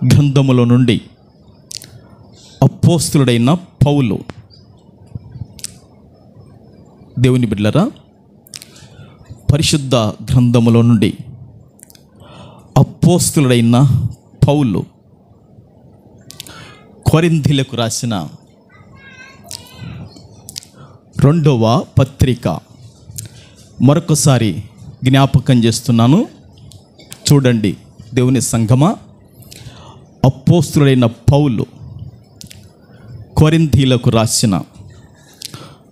గ్రంథములో నుండి అపోస్తులుడైన పౌలు. దేవుని బిడ్డలారా, పరిశుద్ధ గ్రంథములో నుండి అపోస్తులుడైన పౌలు కొరింథీలకు రాసిన 2వ పత్రిక మరొకసారి జ్ఞాపకం చేస్తున్నాను. చూడండి దేవుని సంఘమా, అపోస్తులుడైన పౌలు కొరింథీలకు రాసిన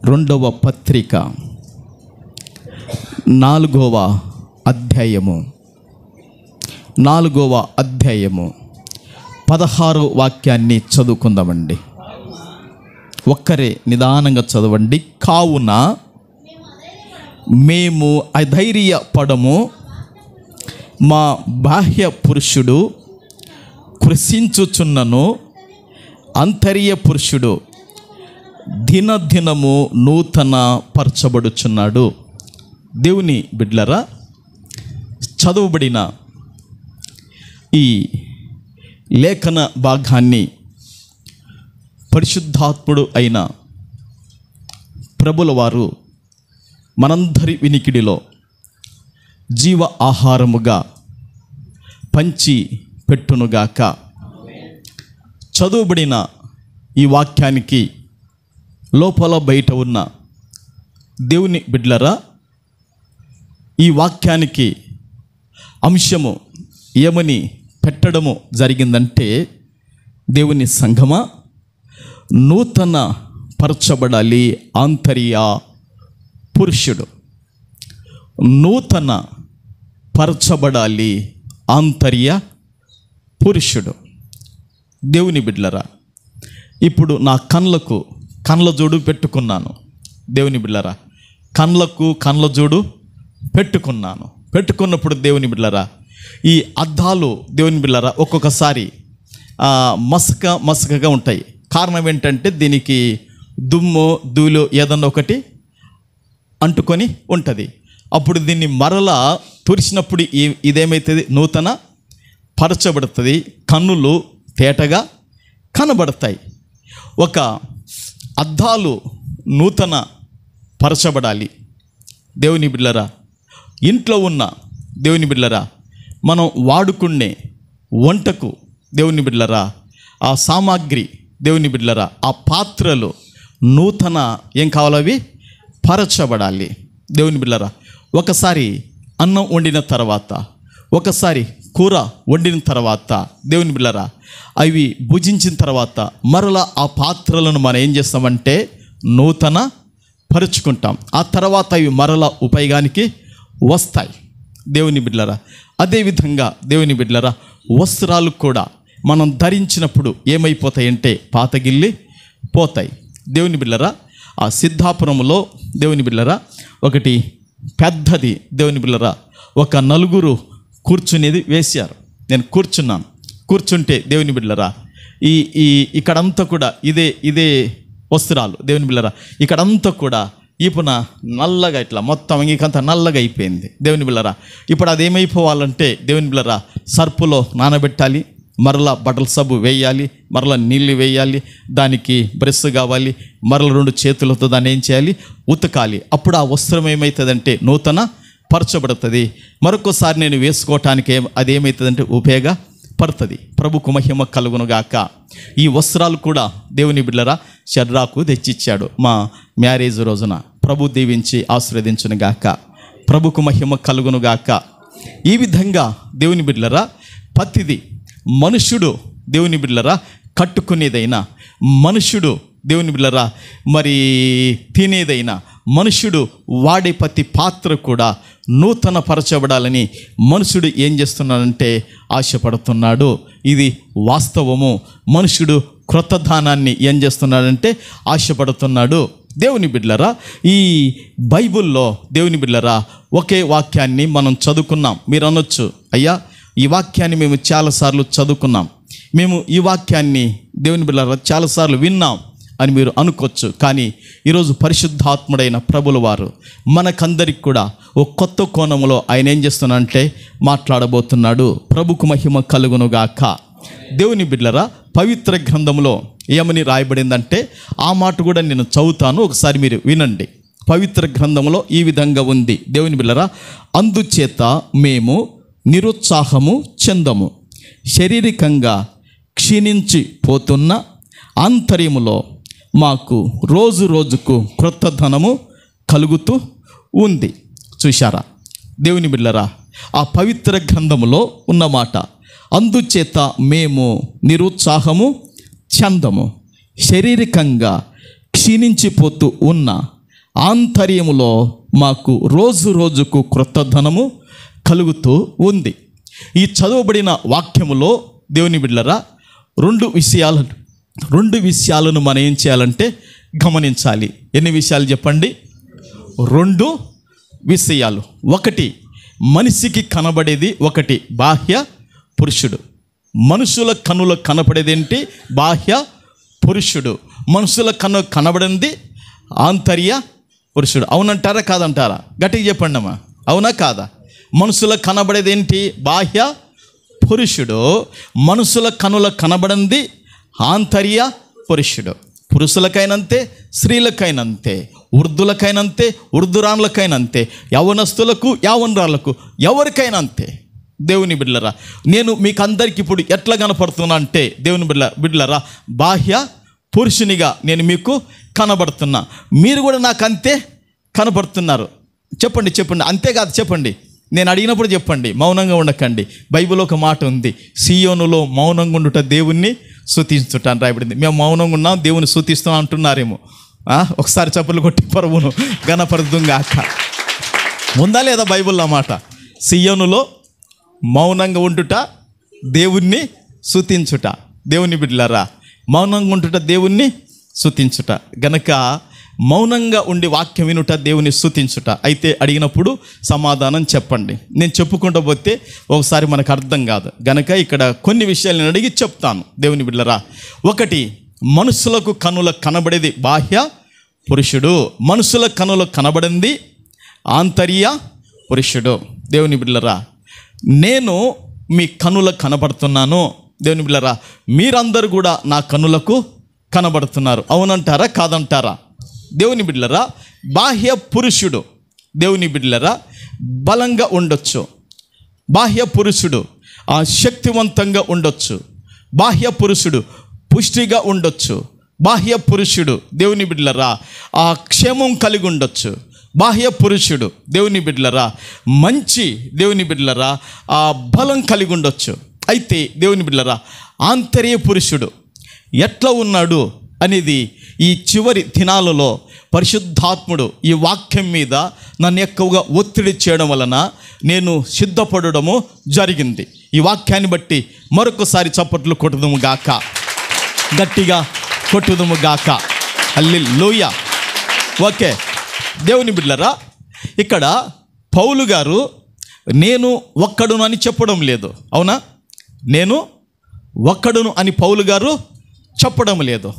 2వ పత్రిక 4వ అధ్యాయము 16వ వాక్యాన్ని చదువుకుందామండి. ఒక్కరే నిదానంగా చదవండి. కావున మేము అధైర్యపడము, మా బాహ్య పురుషుడు కృషించుచున్నను, అంతర్య పురుషుడు దినదినము నూతన పరచబడుచున్నాడు. దేవుని బిడ్డలారా, చదువుబడిన ఈ లేఖన భాగాన్ని పరిశుద్ధాత్ముడు అయిన ప్రభుల వారు మనందరి వినికిడిలో జీవ ఆహారముగా పంచి పెట్టునుగాక. చదువుబడిన ఈ వాక్యానికి లోపల బయట ఉన్న దేవుని బిడ్డలారా, ఈ వాక్యానికి అంశము ఏమని పెట్టడము జరిగిందంటే, దేవుని సంఘమా, నూతన పరచబడాలి ఆంతర్య పురుషుడు. నూతన పరచబడాలి ఆంతర్య పురుషుడు. దేవుని బిడ్డలారా, ఇప్పుడు నా కళ్ళ జోడు పెట్టుకున్నాను. దేవుని బిడ్డలారా, కళ్ళ జోడు పెట్టుకున్నప్పుడు దేవుని బిడ్డలారా, ఈ అద్దాలు దేవుని బిడ్డలారా ఒక్కొక్కసారి మసకగా ఉంటాయి. కారణం ఏంటంటే దీనికి దుమ్ము ధూళి ఏదన్నా ఒకటి అంటుకొని ఉంటుంది. అప్పుడు దీన్ని మరలా తుడిచినప్పుడు ఇదేమవుతుంది, నూతన పరచబడుతుంది, కన్నులు తేటగా కనబడతాయి. ఒక అద్దాలు నూతన పరచబడాలి. దేవుని బిడ్డలారా, ఇంట్లో ఉన్న దేవుని బిడ్డలారా, మనం వాడుకునే వంటకు దేవుని బిడ్డలారా, ఆ సామాగ్రి దేవుని బిడ్డలారా, ఆ పాత్రలు నూతన ఏం కావాలవి పరచబడాలి. దేవుని బిడ్డలారా, ఒకసారి అన్నం వండిన తర్వాత, ఒకసారి కూర వండిన తర్వాత దేవుని బిడ్డలారా, అవి భుజించిన తర్వాత మరలా ఆ పాత్రలను మనం ఏం చేస్తామంటే నూతన పరుచుకుంటాం. ఆ తర్వాత అవి మరలా ఉపయోగానికి వస్తాయి. దేవుని బిడ్డలారా, అదేవిధంగా దేవుని బిడ్డలారా, వస్త్రాలు కూడా మనం ధరించినప్పుడు ఏమైపోతాయంటే పాతగిల్లి పోతాయి. దేవుని బిడ్డలారా, ఆ సిద్ధాపురంలో దేవుని బిడ్డలారా ఒకటి పెద్దది దేవుని బిడ్డలారా ఒక నలుగురు కూర్చునేది వేశారు. నేను కూర్చుంటే దేవుని బిడ్డలారా ఇక్కడంతా కూడా ఇదే వస్త్రాలు దేవుని బిడ్డలారా, ఇక్కడంతా కూడా ఈపున నల్లగా ఇట్లా మొత్తం ఇంకంతా నల్లగా అయిపోయింది. దేవుని బిడ్డలారా, ఇప్పుడు అది ఏమైపోవాలంటే దేవుని బిడ్డలారా సర్పులో నానబెట్టాలి, మరలా బట్టల సబ్బు వేయాలి, మరలా నీళ్ళు వేయాలి, దానికి బ్రష్ కావాలి, మరల 2 చేతులతో దాన్ని ఏం చేయాలి, ఉతకాలి. అప్పుడు ఆ వస్త్రం ఏమవుతుందంటే నూతన పరచబడుతుంది. మరొకసారి నేను వేసుకోవటానికి అది ఏమవుతుందంటే ఉపయోగపడుతుంది. ప్రభుకు మహిమ కలుగునుగాక. ఈ వస్త్రాలు కూడా దేవుని బిడ్డలారా షడ్రాకు తెచ్చిచ్చాడు మా మ్యారేజ్ రోజున. ప్రభు దీవించి ఆశీర్వదించునుగాక. ప్రభుకు మహిమ కలుగునుగాక. ఈ విధంగా దేవుని బిడ్డలారా ప్రతిది మనుషుడు దేవుని బిడ్డలారా కట్టుకునేదైనా, మనుషుడు దేవుని బిడ్డలారా మరి తినేదైనా, మనుషుడు వాడే ప్రతి పాత్ర కూడా నూతన పరచబడాలని మనుషుడు ఏం చేస్తున్నాడంటే ఆశపడుతున్నాడు. ఇది వాస్తవము. మనుషుడు క్రొత్త దానాన్ని ఏం చేస్తున్నాడంటే ఆశపడుతున్నాడు. దేవుని బిడ్డలారా, ఈ బైబిల్లో దేవుని బిడ్డలారా ఒకే వాక్యాన్ని మనం చదువుకున్నాం. మీరు అనొచ్చు, అయ్యా ఈ వాక్యాన్ని మేము చాలాసార్లు చదువుకున్నాం, మేము ఈ వాక్యాన్ని దేవుని బిడ్డలారా చాలాసార్లు విన్నాం అని మీరు అనుకోవచ్చు. కానీ ఈరోజు పరిశుద్ధాత్ముడైన ప్రభుల వారు మనకందరికి కూడా ఒక కొత్త కోణంలో ఆయన ఏం చేస్తున్నాడంటే మాట్లాడబోతున్నాడు. ప్రభుకు మహిమ కలుగునుగాక. దేవుని బిడ్డలారా, పవిత్ర గ్రంథంలో ఏమని రాయబడిందంటే ఆ మాట కూడా నేను చదువుతాను, ఒకసారి మీరు వినండి. పవిత్ర గ్రంథంలో ఈ విధంగా ఉంది. దేవుని బిడ్డలారా, అందుచేత మేము నిరుత్సాహము చెందము, శారీరకంగా క్షీణించిపోతున్న ఆంతర్యములో మాకు రోజు రోజుకు క్రొత్త ధనము కలుగుతూ ఉంది. చూశారా దేవుని బిడ్డలారా, ఆ పవిత్ర గ్రంథములో ఉన్నమాట. అందుచేత మేము నిరుత్సాహము చెందము, శారీరకంగా క్షీణించిపోతూ ఉన్న ఆంతర్యములో మాకు రోజు రోజుకు క్రొత్త ధనము కలుగుతూ ఉంది. ఈ చదవబడిన వాక్యములో దేవుని బిడ్డలారా, రెండు విషయాలను మనం ఏం చేయాలంటే గమనించాలి. ఎన్ని విషయాలు చెప్పండి? 2 విషయాలు. ఒకటి, మనిషికి కనబడేది ఒకటి బాహ్య పురుషుడు. మనుషుల కనుల కనపడేదేంటి? బాహ్య పురుషుడు. మనుషుల కనబడింది ఆంతర్య పురుషుడు. అవునంటారా కాదంటారా? గట్టిగా చెప్పండి అమ్మా, అవునా కాదా? మనుషుల కనబడేదేంటి? బాహ్య పురుషుడు. మనుషుల కనుల కనబడింది ఆంతర్య పురుషుడు. పురుషులకైనంతే, స్త్రీలకైనంతే, వృద్ధులకైనంతే, వృద్ధురాళ్ళకైనంతే, యవనస్తులకు, యవనరాళ్ళకు, ఎవరికైనా అంతే. దేవుని బిడ్డలరా, నేను మీకు అందరికి ఇప్పుడు ఎట్లా కనపడుతున్నా అంటే దేవుని బిడ్డలరా, బాహ్య పురుషునిగా నేను మీకు కనబడుతున్నా. మీరు కూడా నాకు అంతే కనబడుతున్నారు. చెప్పండి, అంతేకాదు చెప్పండి. నేను అడిగినప్పుడు చెప్పండి, మౌనంగా ఉండకండి. బైబిల్లో ఒక మాట ఉంది, సీయోనులో మౌనంగా ఉండుట దేవుణ్ణి స్తుతించుట అని రాయబడింది. మేము మౌనంగా ఉన్నాం, దేవుని స్తుతిస్తున్నాం అంటున్నారేమో. ఒకసారి చప్పట్లు కొట్టి ప్రభువును గణపరుద్దుగాక. ఉందా లేదా బైబిల్లో మాట? సీయోనులో మౌనంగా ఉండుట దేవుణ్ణి స్తుతించుట. దేవుని బిడ్డలారా, మౌనంగా ఉండుట దేవుణ్ణి స్తుతించుట. గనక మౌనంగా ఉండి వాక్యం వినుట దేవుని స్తుతించుట. అయితే అడిగినప్పుడు సమాధానం చెప్పండి. నేను చెప్పుకుంటూ పోతే ఒకసారి మనకు అర్థం కాదు. గనక ఇక్కడ కొన్ని విషయాలు నేను అడిగి చెప్తాను. దేవుని బిడ్డలారా, ఒకటి, మనుషులకు కనుల కనబడేది బాహ్య పురుషుడు, మనుషుల కనుల కనబడింది ఆంతర్య పురుషుడు. దేవుని బిడ్డలారా, నేను మీ కనులకు కనబడుతున్నాను. దేవుని బిడ్డలారా, మీరందరూ కూడా నా కనులకు కనబడుతున్నారు. అవునంటారా కాదంటారా? దేవుని బిడ్డలారా, బాహ్య పురుషుడు దేవుని బిడ్డలారా బలంగా ఉండొచ్చు, బాహ్య పురుషుడు శక్తివంతంగా ఉండొచ్చు, బాహ్య పురుషుడు పుష్టిగా ఉండొచ్చు, బాహ్య పురుషుడు దేవుని బిడ్డలారా క్షేమం కలిగి ఉండొచ్చు, బాహ్య పురుషుడు దేవుని బిడ్డలారా మంచి దేవుని బిడ్డలారా బలం కలిగి ఉండొచ్చు. అయితే దేవుని బిడ్డలారా, ఆంతర్య పురుషుడు ఎట్లా ఉన్నాడు అనేది ఈ చివరి దినాలలో పరిశుద్ధాత్ముడు ఈ వాక్యం మీద నన్ను ఎక్కువగా ఒత్తిడి చేయడం వలన నేను సిద్ధపడము జరిగింది. ఈ వాక్యాన్ని బట్టి మరొకసారి చప్పట్లు కొట్టుదుము గాక, గట్టిగా కొట్టుదుము గాక. హల్లెలూయా. ఓకే దేవుని బిడ్డలారా, ఇక్కడ పౌలు గారు నేను ఒక్కడును అని చెప్పడం లేదు. అవునా? నేను ఒక్కడును అని పౌలు గారు చెప్పడం లేదు.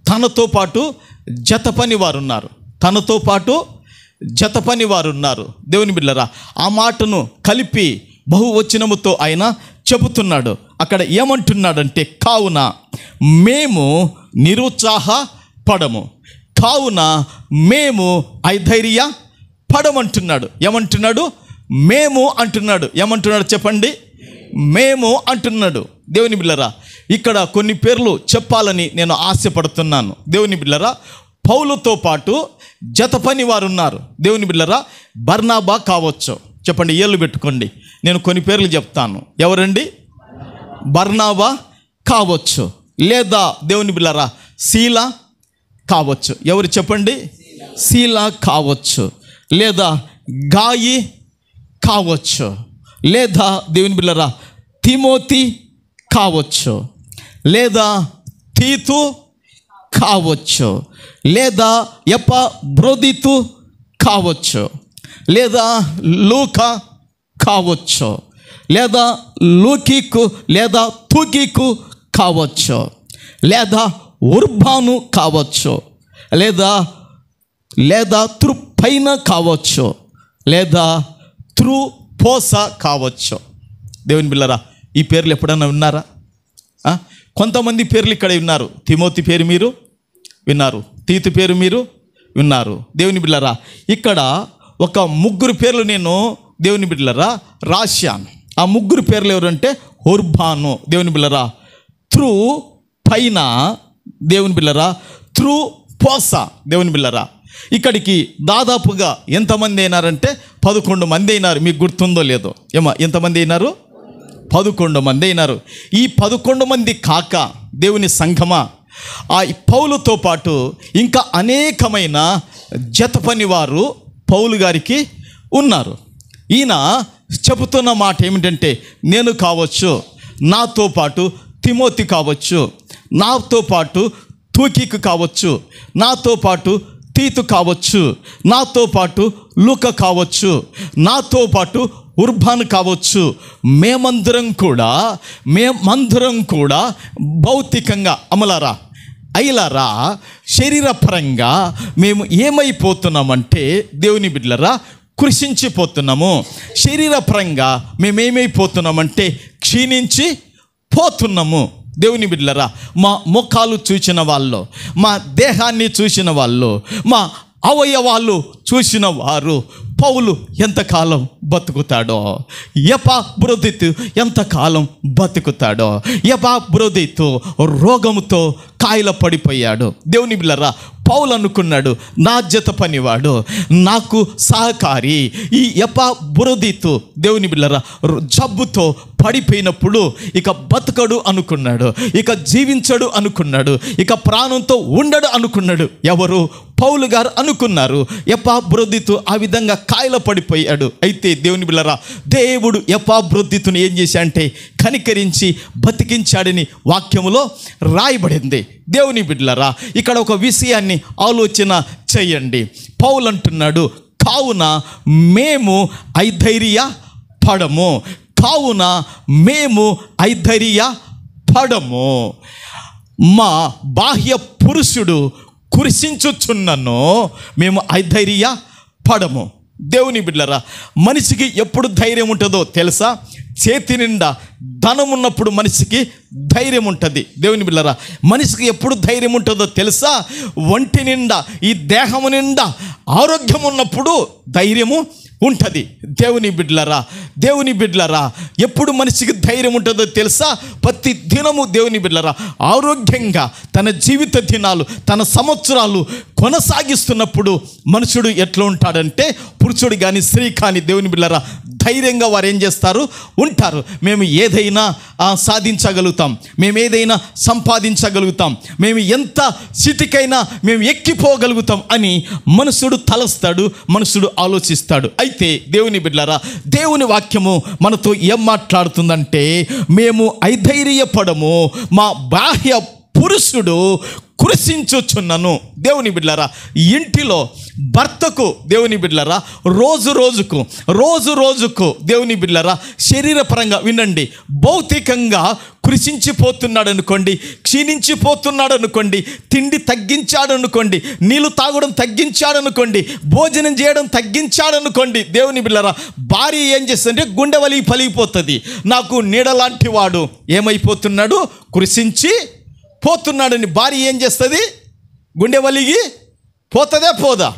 తనతో పాటు జత పని వారు ఉన్నారు, తనతో పాటు జత పని వారు ఉన్నారు. దేవుని బిడ్డలారా, ఆ మాటను కలిపి బహువచనముతో ఆయన చెబుతున్నాడు. అక్కడ ఏమంటున్నాడంటే, కావున మేము నిరుత్సాహపడము, కావున మేము అధైర్య పడమంటున్నాడు. ఏమంటున్నాడు? మేము అంటున్నాడు. ఏమంటున్నాడు చెప్పండి? మేము అంటున్నాడు. దేవుని బిడ్డలారా, ఇక్కడ కొన్ని పేర్లు చెప్పాలని నేను ఆశపడుతున్నాను. దేవుని బిడ్డలారా, పౌలుతో పాటు జత పని వారు ఉన్నారు. దేవుని బిడ్డలారా, బర్నాబా కావచ్చు. చెప్పండి, ఏళ్ళు పెట్టుకోండి. నేను కొన్ని పేర్లు చెప్తాను. ఎవరండి? బర్నాబా కావచ్చు, లేదా దేవుని బిడ్డలారా శీలా కావచ్చు. ఎవరు చెప్పండి? శీలా కావచ్చు, లేదా గాయి కావచ్చు, లేదా దేవుని బిడ్డలారా తిమోతి కావచ్చు, లేదా తీతు కావచ్చు, లేదా ఎపఫ్రోదితు కావచ్చు, లేదా లూకా కావచ్చు, లేదా లూకీకు లేదా తుకీకు కావచ్చు, లేదా ఉర్బాను కావచ్చు, లేదా త్రుపైన కావచ్చు, లేదా త్రుపోస కావచ్చు. దేవుని బిడ్డలారా, ఈ పేర్లు ఎప్పుడైనా విన్నారా? కొంతమంది పేర్లు ఇక్కడ విన్నారు. తిమోతి పేరు మీరు విన్నారు, తీతు పేరు మీరు విన్నారు. దేవుని బిడ్డలారా, ఇక్కడ ఒక 3 పేర్లు నేను దేవుని బిడ్డలారా రాశాను. ఆ 3 పేర్లు ఎవరంటే ఉర్బాను దేవుని బిడ్డలారా, త్రూ పైన దేవుని బిడ్డలారా, త్రూ పోసా దేవుని బిడ్డలారా. ఇక్కడికి దాదాపుగా ఎంతమంది అయినారంటే 11 మంది అయినారు. మీకు గుర్తుందో లేదో ఏమో, ఎంతమంది అయినారు? 11 మంది అయినారు. ఈ 11 మంది కాక దేవుని సంఘమా, ఆ పౌలుతో పాటు ఇంకా అనేకమైన జత పని వారు పౌలు గారికి ఉన్నారు. ఈయన చెబుతున్న మాట ఏమిటంటే, నేను కావచ్చు, నాతో పాటు తిమోతి కావచ్చు, నాతో పాటు తూకీకు కావచ్చు, నాతో పాటు తీతు కావచ్చు, నాతో పాటు లూక కావచ్చు, నాతో పాటు ఉర్బాను కావచ్చు, మేమందరం కూడా భౌతికంగా అమలారా అయ్యలారా శరీరపరంగా మేము ఏమైపోతున్నామంటే దేవుని బిడ్డలారా కృషించిపోతున్నాము. శరీరపరంగా మేమేమైపోతున్నామంటే క్షీణించి పోతున్నాము. దేవుని బిడ్డలారా, మా ముఖాలు చూసిన వాళ్ళు, మా దేహాన్ని చూసిన వాళ్ళు, మా అవయవాలు చూసిన వారు పౌలు ఎంతకాలం బతుకుతాడో, ఎపాఫ్రోదితు ఎంతకాలం బతుకుతాడో. ఎపాఫ్రోదితు రోగముతో కాయల పడిపోయాడు. దేవుని బిడ్డలారా, పౌలు అనుకున్నాడు, నా జత పనివాడు, నాకు సహకారి. ఈ ఎపాఫ్రోదితు దేవుని బిడ్డలారా జబ్బుతో పడిపోయినప్పుడు ఇక బతకడు అనుకున్నాడు, ఇక జీవించడు అనుకున్నాడు, ఇక ప్రాణంతో ఉండడు అనుకున్నాడు. ఎవరు? పౌలు గారు అనుకున్నారు. ఎపాఫ్రోదితు ఆ విధంగా కాయల పడిపోయాడు. అయితే దేవుని బిడ్డలారా, దేవుడు ఎపాఫ్రోదితుని ఏం చేశాడంటే కనికరించి బతికించాడని వాక్యములో రాయబడింది. దేవుని బిడ్డలారా, ఇక్కడ ఒక విషయాన్ని ఆలోచన చేయండి. పౌలు అంటున్నాడు, కావున మేము ఐధైర్య పడము, కావున మేము ఐధైర్య పడము, మా బాహ్య పురుషుడు కృషించుచున్నను మేము ఐధైర్య పడము. దేవుని బిడ్డలారా, మనిషికి ఎప్పుడు ధైర్యం ఉంటుందో తెలుసా? చేతి నిండా ధనం ఉన్నప్పుడు మనిషికి ధైర్యం ఉంటుంది. దేవుని బిడ్డలారా, మనిషికి ఎప్పుడు ధైర్యం ఉంటుందో తెలుసా? ఒంటి నిండా, ఈ దేహము నిండా ఆరోగ్యం ఉన్నప్పుడు ధైర్యము ఉంటుంది. దేవుని బిడ్డలారా, ఎప్పుడు మనిషికి ధైర్యం ఉంటుందో తెలుసా? ప్రతి దినము దేవుని బిడ్డలారా ఆరోగ్యంగా తన జీవిత దినాలు, తన సంవత్సరాలు కొనసాగిస్తున్నప్పుడు మనుషుడు ఎట్లా ఉంటాడంటే, పురుషుడు కానీ స్త్రీ కానీ దేవుని బిడ్డలారా ధైర్యంగా వారు ఏం చేస్తారు? ఉంటారు. మేము ఏదైనా సాధించగలుగుతాం, మేము ఏదైనా సంపాదించగలుగుతాం, మేము ఎంత స్థితికైనా మేము ఎక్కిపోగలుగుతాం అని మనుషుడు తలస్తాడు, మనుషుడు ఆలోచిస్తాడు. అయితే దేవుని బిడ్డలారా, దేవుని వాక్యము మనతో ఏం మాట్లాడుతుందంటే, మేము ఐధైర్యపడము, మా బాహ్య పురుషుడు కృషించుచున్నను. దేవుని బిడ్డలారా, ఇంటిలో భర్తకు దేవుని బిడ్డలారా రోజు రోజుకు దేవుని బిడ్డలారా శరీరపరంగా వినండి, భౌతికంగా కృషించిపోతున్నాడు అనుకోండి, క్షీణించిపోతున్నాడు అనుకోండి, తిండి తగ్గించాడు అనుకోండి, నీళ్ళు తాగడం తగ్గించాడు అనుకోండి, భోజనం చేయడం తగ్గించాడు అనుకోండి. దేవుని బిడ్డలారా, భార్య ఏం చేస్తుందంటే గుండె వలిగి పలిగిపోతుంది. నాకు నీడలాంటి వాడు ఏమైపోతున్నాడు? కృషించి పోతున్నాడని భార్య ఏం చేస్తుంది? గుండె వలిగి పోతుందే పోదా?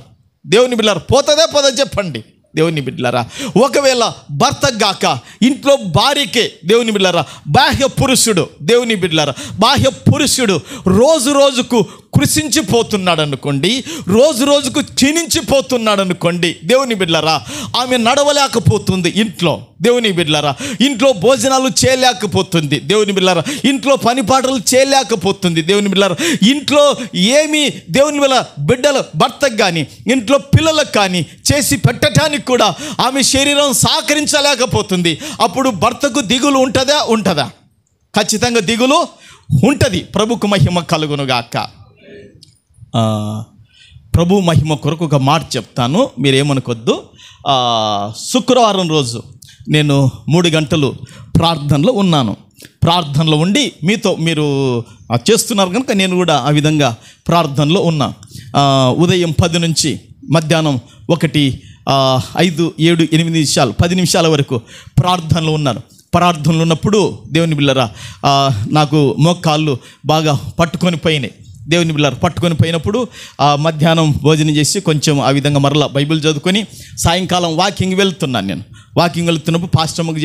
దేవుని బిడ్డలారా, పోతుందే పోదా చెప్పండి. దేవుని బిడ్డలారా, ఒకవేళ భర్త గాక ఇంట్లో భార్యకే దేవుని బిడ్డలారా బాహ్య పురుషుడు, దేవుని బిడ్డలారా బాహ్య పురుషుడు రోజుకు కృషించిపోతున్నాడు అనుకోండి, రోజుకు క్షీణించిపోతున్నాడు అనుకోండి. దేవుని బిడ్డలారా, ఆమె నడవలేకపోతుంది ఇంట్లో. దేవుని బిడ్డలారా, ఇంట్లో భోజనాలు చేయలేకపోతుంది. దేవుని బిడ్డలారా, ఇంట్లో పనిపాటలు చేయలేకపోతుంది. దేవుని బిడ్డలారా, ఇంట్లో ఏమి దేవుని బిడ్డలు భర్తకు కానీ ఇంట్లో పిల్లలకు కానీ చేసి పెట్టడానికి కూడా ఆమె శరీరం సహకరించలేకపోతుంది. అప్పుడు భర్తకు దిగులు ఉంటుందా? ఖచ్చితంగా దిగులు ఉంటుంది. ప్రభుకు మహిమ కలుగునుగాక. ప్రభు మహిమ కొరకు ఒక మాట చెప్తాను, మీరేమనుకోద్దు. శుక్రవారం రోజు నేను 3 గంటలు ప్రార్థనలో ఉన్నాను. ప్రార్థనలో ఉండి మీరు చేస్తున్నారు కనుక నేను కూడా ఆ విధంగా ప్రార్థనలో ఉన్నా. ఉదయం 10 నుంచి మధ్యాహ్నం 1, 5, 7, 8 నిమిషాలు 10 నిమిషాల వరకు ప్రార్థనలో ఉన్నాను. ప్రార్థనలు ఉన్నప్పుడు దేవుని బిళ్ళరా నాకు మోకాళ్ళు బాగా పట్టుకొని పోయినాయి. దేవుని బిళ్ళారు పట్టుకొని పోయినప్పుడు మధ్యాహ్నం భోజనం చేసి కొంచెం ఆ విధంగా మరలా బైబిల్ చదువుకొని సాయంకాలం వాకింగ్ వెళ్తున్నాను. నేను వాకింగ్ వెళ్తున్నప్పుడు పాస్టమ్మకి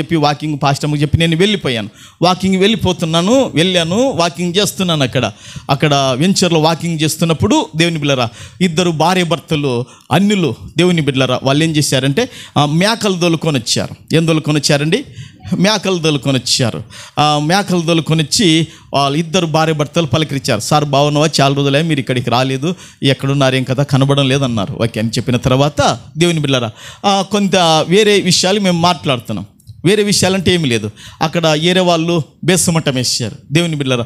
చెప్పి నేను వెళ్ళిపోయాను. వెళ్ళాను వాకింగ్ చేస్తున్నాను. అక్కడ వెంచర్లో వాకింగ్ చేస్తున్నప్పుడు దేవుని బిళ్ళరా ఇద్దరు భార్య భర్తలు అన్యులు దేవుని బిళ్ళరా వాళ్ళు ఏం చేశారంటే మేకలు దొలుకొని వచ్చారు. ఏం దొలుకొని వచ్చారండి? మేకలు దొలుకొని వచ్చారు. మేకలు దొలుకొని వచ్చి వాళ్ళు ఇద్దరు భార్య భర్తలు పలకరించారు. సార్ బాగున్నావా, చాలా రోజులే మీరు ఇక్కడికి రాలేదు, ఎక్కడున్నారు, ఏం కదా కనబడం లేదన్నారు. ఓకే అని చెప్పిన తర్వాత దేవుని బిళ్ళరా కొంత వేరే విషయాలు మేము మాట్లాడుతున్నాం. వేరే విషయాలంటే ఏమీ లేదు. అక్కడ ఏరే వాళ్ళు బేసమట్టం వేసారు. దేవుని బిళ్ళరా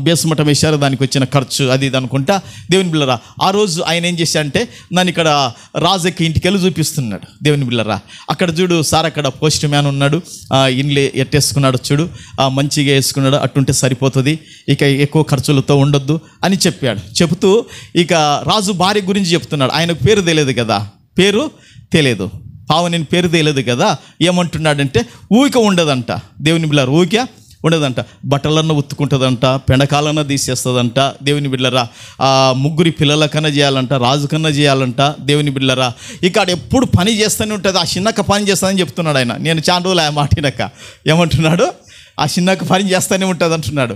బేసమట్టం వేశారు. దానికి వచ్చిన ఖర్చు అది ఇది అనుకుంటా. దేవుని బిళ్ళరా ఆ రోజు ఆయన ఏం చేశాడంటే నన్ను ఇక్కడ రాజుకి ఇంటికి వెళ్ళి చూపిస్తున్నాడు. దేవుని బిళ్ళరా అక్కడ చూడు సార్, అక్కడ పోస్ట్ మ్యాన్ ఉన్నాడు, ఇండ్లు ఎట్టేసుకున్నాడు చూడు, మంచిగా వేసుకున్నాడు, అట్టుంటే సరిపోతుంది, ఇక ఎక్కువ ఖర్చులతో ఉండొద్దు అని చెప్పాడు. చెబుతూ ఇక రాజు భార్య గురించి చెప్తున్నాడు. ఆయనకు పేరు తెలియదు కదా, నేను పేరు తెలియదు కదా. ఏమంటున్నాడంటే ఊరిక ఉండదంట. దేవుని బిళ్ళరా ఊరిక ఉండదంట. బట్టలన్నా ఉత్తుకుంటుందంట, పెండకాలన్నా తీసేస్తుందంట. దేవుని బిళ్ళరా ముగ్గురి పిల్లలకన్నా చేయాలంట, రాజు కన్నా చేయాలంట. దేవుని బిళ్ళరా ఇక్కడ ఎప్పుడు పని చేస్తూనే ఉంటుంది. ఆ చిన్నక్క పని చేస్తుందని చెప్తున్నాడు ఆయన. నేను చాలా రోజులు ఆ మాటినక్క ఏమంటున్నాడు, ఆ చిన్నక్క పని చేస్తూనే ఉంటుంది అంటున్నాడు.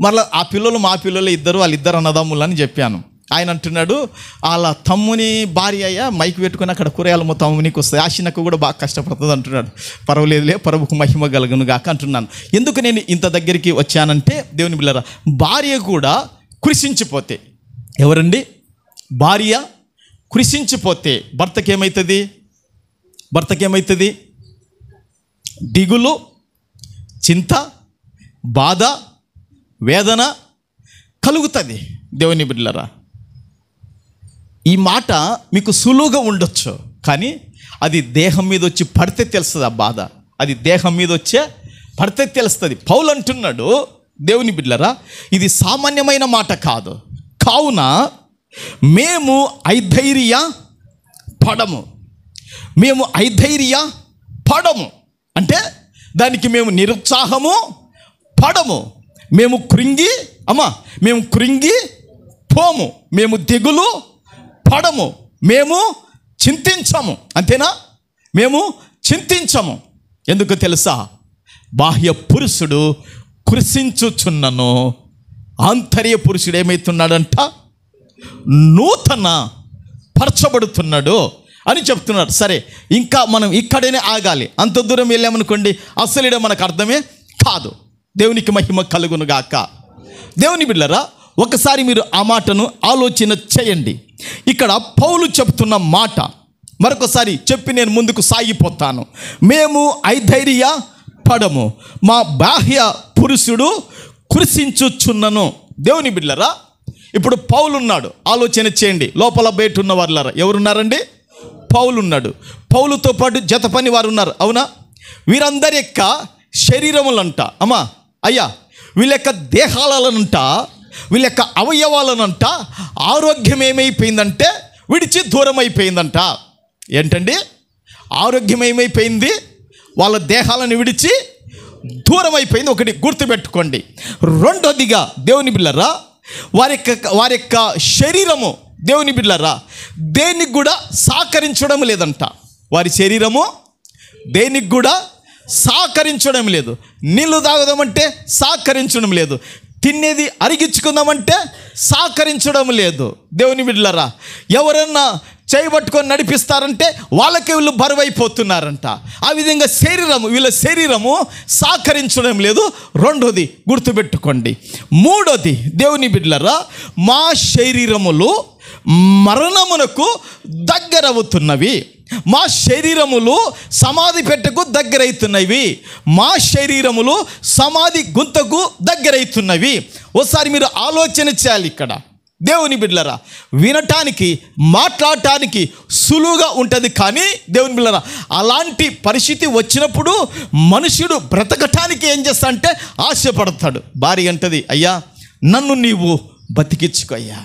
మళ్ళీ ఆ పిల్లలు మా పిల్లలు వాళ్ళిద్దరు అన్నదమ్ములు అని చెప్పాను. ఆయన అంటున్నాడు వాళ్ళ తమ్ముని భార్య మైక్ పెట్టుకుని అక్కడ కూరగాయలు మొత్తం అమ్మునికి వస్తాయి, ఆ చిన్నకు కూడా బాగా కష్టపడుతుంది అంటున్నాడు. పర్వాలేదులే, ప్రభుకు మహిమ కలుగును గాక అంటున్నాను. ఎందుకు నేను ఇంత దగ్గరికి వచ్చానంటే దేవుని బిళ్ళరా భార్య కూడా కృషించిపోతే, ఎవరండి భార్య కృషించిపోతే భర్తకేమవుతుంది? దిగులు, చింత, బాధ, వేదన కలుగుతుంది. దేవుని బిడ్డలారా ఈ మాట మీకు సులువుగా ఉండొచ్చు, కానీ అది దేహం మీద వచ్చి పడితే తెలుస్తుంది ఆ బాధ. అది దేహం మీద వచ్చే పడితే తెలుస్తుంది. పౌలు అంటున్నాడు దేవుని బిడ్డలారా ఇది సామాన్యమైన మాట కాదు. కావున మేము ఐధైర్య పడము అంటే దానికి మేము నిరుత్సాహము పడము, మేము కృంగి పోము, మేము దిగులు పడము, మేము చింతించము. అంతేనా? మేము చింతించము. ఎందుకు తెలుసా? బాహ్య పురుషుడు కృషించుచున్నను, ఆంతర్య పురుషుడు ఏమవుతున్నాడంట? నూతన పరచబడుతున్నాడు అని చెప్తున్నాడు. సరే, ఇంకా మనం ఇక్కడనే ఆగాలి. అంత దూరం వెళ్ళామనుకోండి అసలు మనకు అర్థమే కాదు. దేవునికి మహిమ కలుగును గాక. దేవుని బిడ్డలారా ఒకసారి మీరు ఆ మాటను ఆలోచన చేయండి. ఇక్కడ పౌలు చెప్తున్న మాట మరొకసారి చెప్పి నేను ముందుకు సాగిపోతాను. మేము ఐధైర్య పడము, మా బాహ్య పురుషుడు కృషించుచున్నను. దేవుని బిడ్డలారా ఇప్పుడు పౌలు ఉన్నాడు, ఆలోచన చేయండి. లోపల బయట ఉన్న వారులారా ఎవరున్నారండి? పౌలు ఉన్నాడు. పౌలుతో పాటు జత పని వారు ఉన్నారు, అవునా? వీరందరి యొక్క శరీరములంట వీళ్ళ యొక్క దేహాలనంట, వీళ్ళ యొక్క అవయవాలనంట ఆరోగ్యం ఏమైపోయిందంటే విడిచి దూరం అయిపోయిందంట. ఏంటండి? ఆరోగ్యం ఏమైపోయింది? వాళ్ళ దేహాలను విడిచి దూరం అయిపోయింది. ఒకటి గుర్తుపెట్టుకోండి. రెండోదిగా దేవుని బిడ్డలారా వారి యొక్క శరీరము దేవుని బిడ్డలారా దేనికి కూడా సహకరించడం లేదంట. వారి శరీరము దేనికి కూడా సహకరించడం లేదు. నీళ్ళు తాగుదామంటే సహకరించడం లేదు. తినేది అరిగించుకుందామంటే సహకరించడం లేదు. దేవుని బిడ్డలారా ఎవరన్నా చేయబట్టుకొని నడిపిస్తారంటే వాళ్ళకి వీళ్ళు బరువైపోతున్నారంట. ఆ విధంగా వీళ్ళ శరీరము సహకరించడం లేదు. రెండోది గుర్తుపెట్టుకోండి. మూడోది దేవుని బిడ్డలారా మా శరీరములు మరణమునకు దగ్గరవుతున్నవి, మా శరీరములు సమాధి పెట్టకు దగ్గరైతున్నవి, మా శరీరములు సమాధి గుంతకు దగ్గరైతున్నవి. ఒకసారి మీరు ఆలోచన చేయాలి. ఇక్కడ దేవుని బిడ్డలారా వినటానికి మాట్లాడటానికి సులువుగా ఉంటుంది, కానీ దేవుని బిడ్డలారా అలాంటి పరిస్థితి వచ్చినప్పుడు మనుషుడు బ్రతకటానికి ఏం చేస్తా అంటే ఆశపడతాడు. భార్య అంటది, అయ్యా నన్ను నీవు బతికించుకో అయ్యా.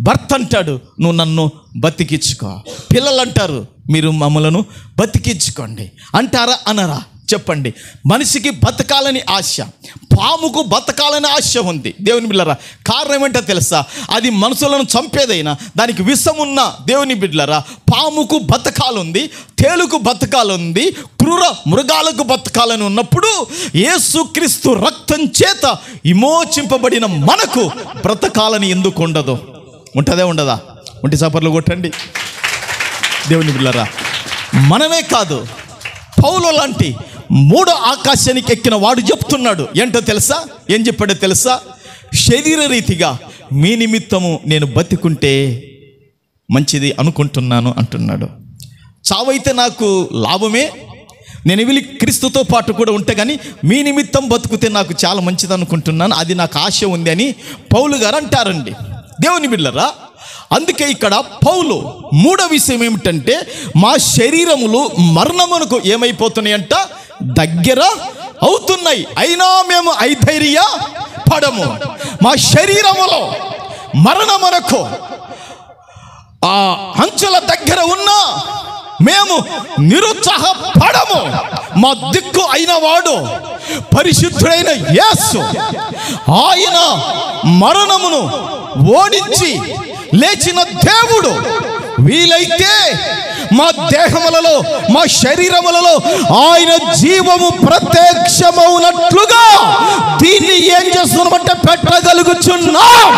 భర్త అంటాడు, నువ్వు నన్ను బతికించుకో. పిల్లలు అంటారు, మీరు మమ్మలను బతికించుకోండి. అంటారా అనరా? చెప్పండి? మనిషికి బతకాలని ఆశ, పాముకు బతకాలని ఆశ ఉంది. దేవుని బిడ్డలారా, కారణం ఏంటో తెలుసా? అది మనుషులను చంపేదైనా దానికి విషమున్న దేవుని బిడ్డలారా, పాముకు బతకాలుంది, తేలుకు బతకాలుంది, క్రూర మృగాలకు బతకాలని ఉన్నప్పుడు యేసుక్రీస్తు రక్తం చేత విమోచింపబడిన మనకు బ్రతకాలని ఎందుకు ఉండదు? ఉంటుందే ఉండదా? ఉంటే చప్పట్లు కొట్టండి. దేవుని బిడ్డలారా, మనమే కాదు, పౌలు లాంటి మూడో ఆకాశానికి ఎక్కిన వాడు చెప్తున్నాడు. ఏంటో తెలుసా? ఏం చెప్పాడో తెలుసా? శరీర రీతిగా మీ నిమిత్తము నేను బతికుంటే మంచిది అనుకుంటున్నాను అంటున్నాడు. చావైతే నాకు లాభమే, నేను వెళ్ళి క్రీస్తుతో పాటు కూడా ఉంటే కానీ మీ నిమిత్తం బతుకుతే నాకు చాలా మంచిది అనుకుంటున్నాను, అది నాకు ఆశ ఉంది అని పౌలు గారు అంటారండి. దేవుని బిడ్డలారా, అందుకే ఇక్కడ పౌలు మూడో విషయం ఏమిటంటే, మా శరీరములు మరణమునకు ఏమైపోతున్నాయంట? దగ్గర అవుతున్నాయి. అయినా మేము ఐధైర్య పడము. మా శరీరములో మరణమునకు ఆ అంచుల దగ్గర ఉన్నా మేము నిరుత్సాహపడము. మా దిక్కు అయిన వాడు పరిశుద్ధుడైన యేసు, ఆయన మరణమును ఓడించి లేచిన దేవుడు. వీలైతే మా దేహములలో, మా శరీరములలో ఆయన జీవము ప్రత్యక్షమవునట్లుగా దీన్ని ఏం చేస్తున్నామంటే పెట్టగలుగుచున్నాం.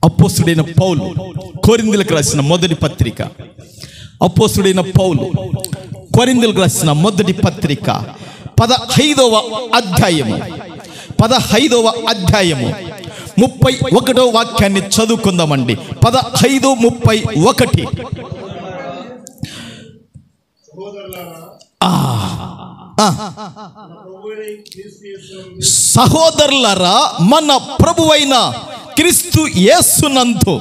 అపోస్తుడైన పౌలు కొరింథీయులకు రాసిన మొదటి పత్రిక, అపోస్తుడైన పౌలు కొరింథీయులకు రాసిన మొదటి పత్రిక 15వ అధ్యాయము 31వ వాక్యాన్ని చదువుకుందామండి. 15:31. సహోదరులారా, మన ప్రభువైన క్రీస్తు యేసునందు